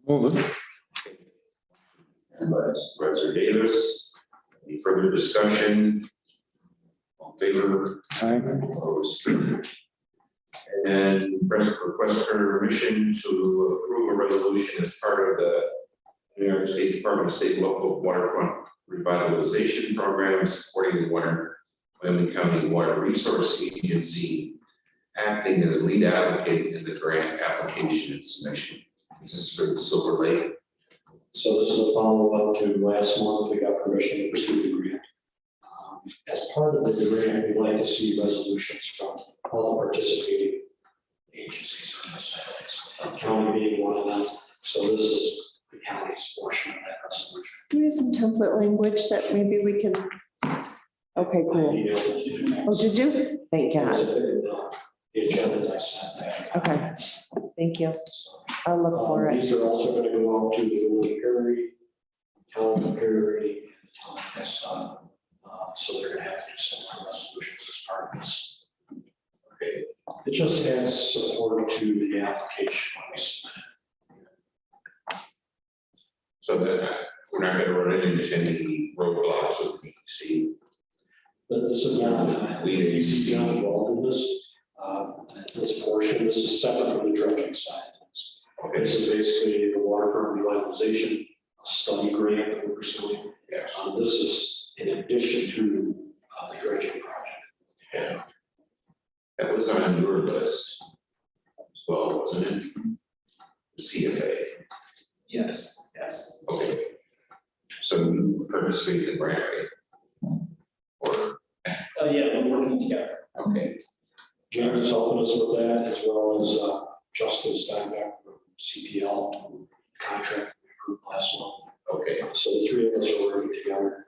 Move it. And Supervisor Davis, any further discussion? All in favor? Aye. Opposed? And request for permission to approve a resolution as part of the New York State Department of State and Local Waterfront Revitalization Program supporting the Wyoming County Water Resource Agency, acting as lead applicant in the grant application and submission. This is for the Silver Lake. So this is a follow-up to last month, we got permission to pursue the grant. As part of the grant, we'd like to see resolutions from all the participating agencies on this, county being one of them. So this is the county's portion of that resolution. do we have some template language that maybe we can? Okay, cool. Oh, did you? Thank God. The agenda that I sent that. Okay, thank you. I'll look for it. These are also going to go out to the village of Perry, town of Perry, and the town of Eston. So they're going to have to do some resolutions as part of this. Okay. It just adds support to the application when we submit it. So that we're not gonna run into any roadblocks with PPC. But this is not, he's not involved in this. This portion, this is separate from the dredging side. Okay, This is basically the waterfront revitalization study grant that we're pursuing. yes, This is in addition to the dredging project. yeah. That was on your list as well, wasn't it? The CFA. Yes, yes. Okay. So you participate in the grant, right? Or, Yeah, we're working together. okay, James is helping us with that, as well as Justin Steinbeck from CPL contract we approved last month. okay. So the three of us are working together.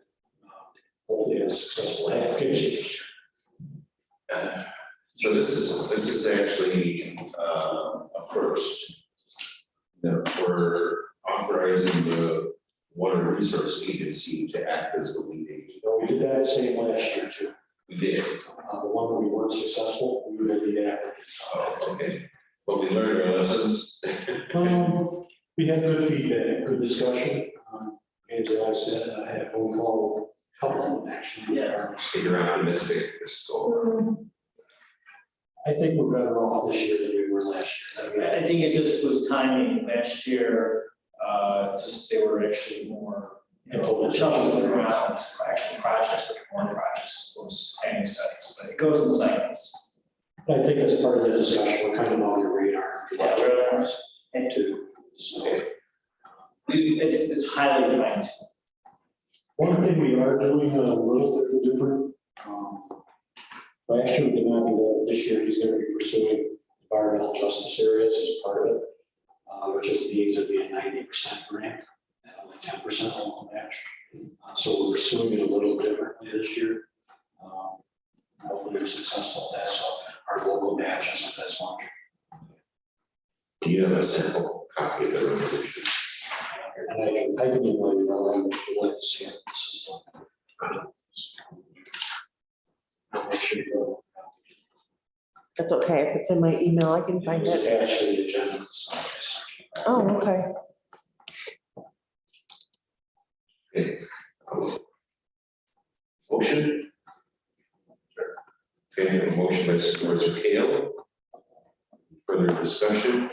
Hopefully a successful application. So this is actually a first. That we're authorizing the Water Resource Agency to act as the lead agency. We did that same last year too. We did. The one that we weren't successful, we were the applicant. Oh, okay. But we learned our lessons. We had good feedback, good discussion. And as I said, I had a phone call, a couple of them actually. Yeah. So you're optimistic this go. I think we're better off this year than we were last year. I think it just was timing last year, just they were actually more, shovels in the ground, actual projects, but more projects, those planning studies, but it goes in cycles. I think that's part of the discussion, we're kind of on your radar. Yeah, really. To it's highly defined. One thing we are doing a little bit different. Last year we did not do that. This year he's going to be pursuing environmental justice areas as part of it, which is means it'd be a 90% grant and only 10% local match. So we're pursuing it a little differently this year. Hopefully we're successful at that, so our local match isn't as much. Do you have a sample copy of the resolution? And I can email you, if you'd like to see it. This is I'll make sure you go. That's okay. If it's in my email, I can find It's it. attached to the agenda. So Oh, okay. Okay. Motion? Okay, a motion by Supervisor Kale. Further discussion?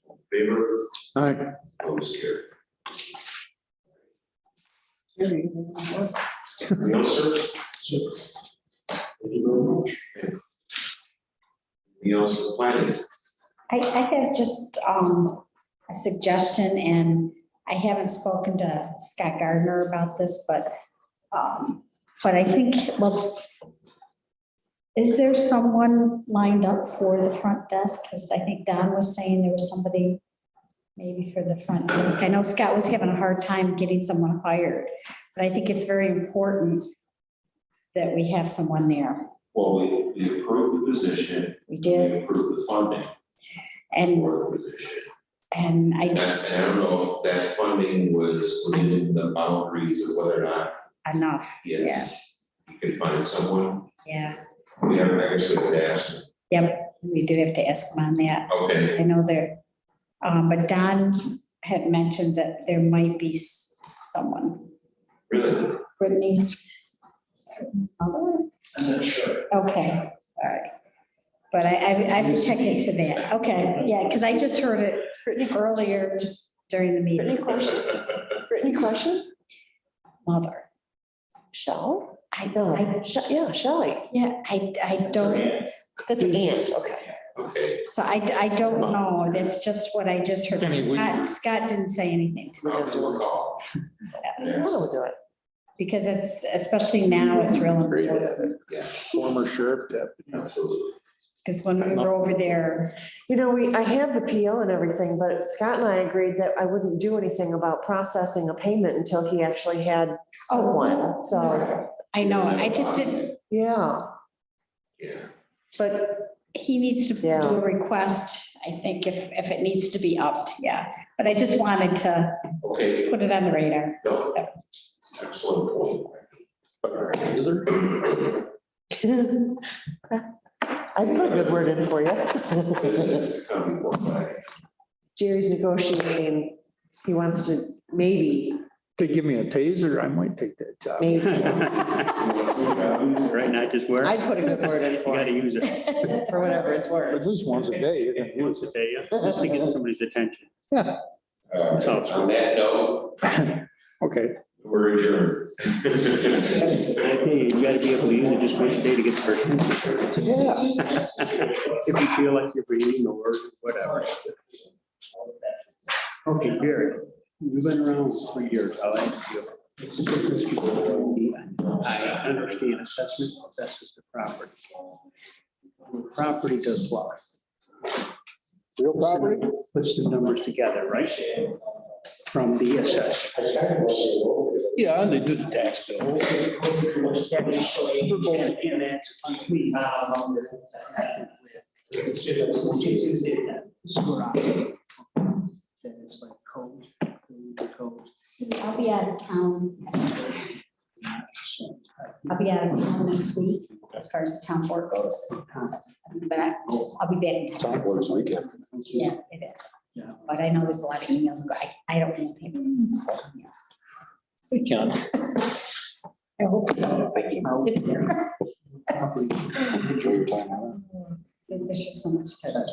All in favor? All right. Opposed, carried. Thank Anything else, sir? you very much. Anything else for planning? I have just a suggestion, and I haven't spoken to Scott Gardner about this, but I think, well, is there someone lined up for the front desk? Because I think Don was saying there was somebody maybe for the front desk. I know Scott was having a hard time getting someone hired, but I think it's very important that we have someone there. Well, we approved the position. We did. We approved the funding And, for the position. and I, And I don't know if that funding was within the boundaries of whether or not, enough, yes, you can find someone. yeah. We have, I guess we have to ask. Yep, we do have to ask him on that. Okay, I know there, but Don had mentioned that there might be someone, really? Brittany's mother? I'm not sure. Okay, all right. But I have to check into that. Okay, yeah, because I just heard it earlier, just during the Brittany meeting. question? Brittany question? Mother. Shell? I, No, I, yeah, Shelley. yeah, I don't, That's an aunt, okay. Okay, so I don't know. That's just what I just heard. Kenny, we- Scott didn't say anything to me. I'll do a call. Yes. We'll do it. Because it's, especially now, it's real important. Yeah, Former sheriff deputy. absolutely. Because when we were over there, You know, I have the PO and everything, but Scott and I agreed that I wouldn't do anything about processing a payment until he actually had someone, so, I know, I just didn't, yeah. Yeah, But he needs to do Yeah. a request, I think, if it needs to be upped, yeah. But I just wanted to okay, put it on the radar. no, excellent point. Is there? I'd put a good word in for you. Business to come before planning. Jerry's negotiating, he wants to, maybe, They give me a taser, I might take that job. maybe, Right, not just where, you I'd put a good word in for gotta him, use it. for whatever it's worth. At least once a day, you're gonna use Once a day, yeah, just to get somebody's attention. On that note, it. Okay. we're adjourned. Hey, you gotta be able to use it just once a day to get their attention. Yeah. If you feel like you're reading or whatever. Okay, Jerry, you've been around for years. I like you. I understand assessment assesses the property. The property does what? Real property? Puts the numbers together, right? From the assessment. Yeah, and they do the tax bill. And that's on me. It's like code, code. I'll be out of town. I'll be out of town next week, as far as the town board goes. But I'll be back in town. Town board's weekend. Yeah, it is. Yeah. But I know there's a lot of emails, but I don't want payments. They can. I hope so. If I came out with there. Enjoy your time out. There's just so much to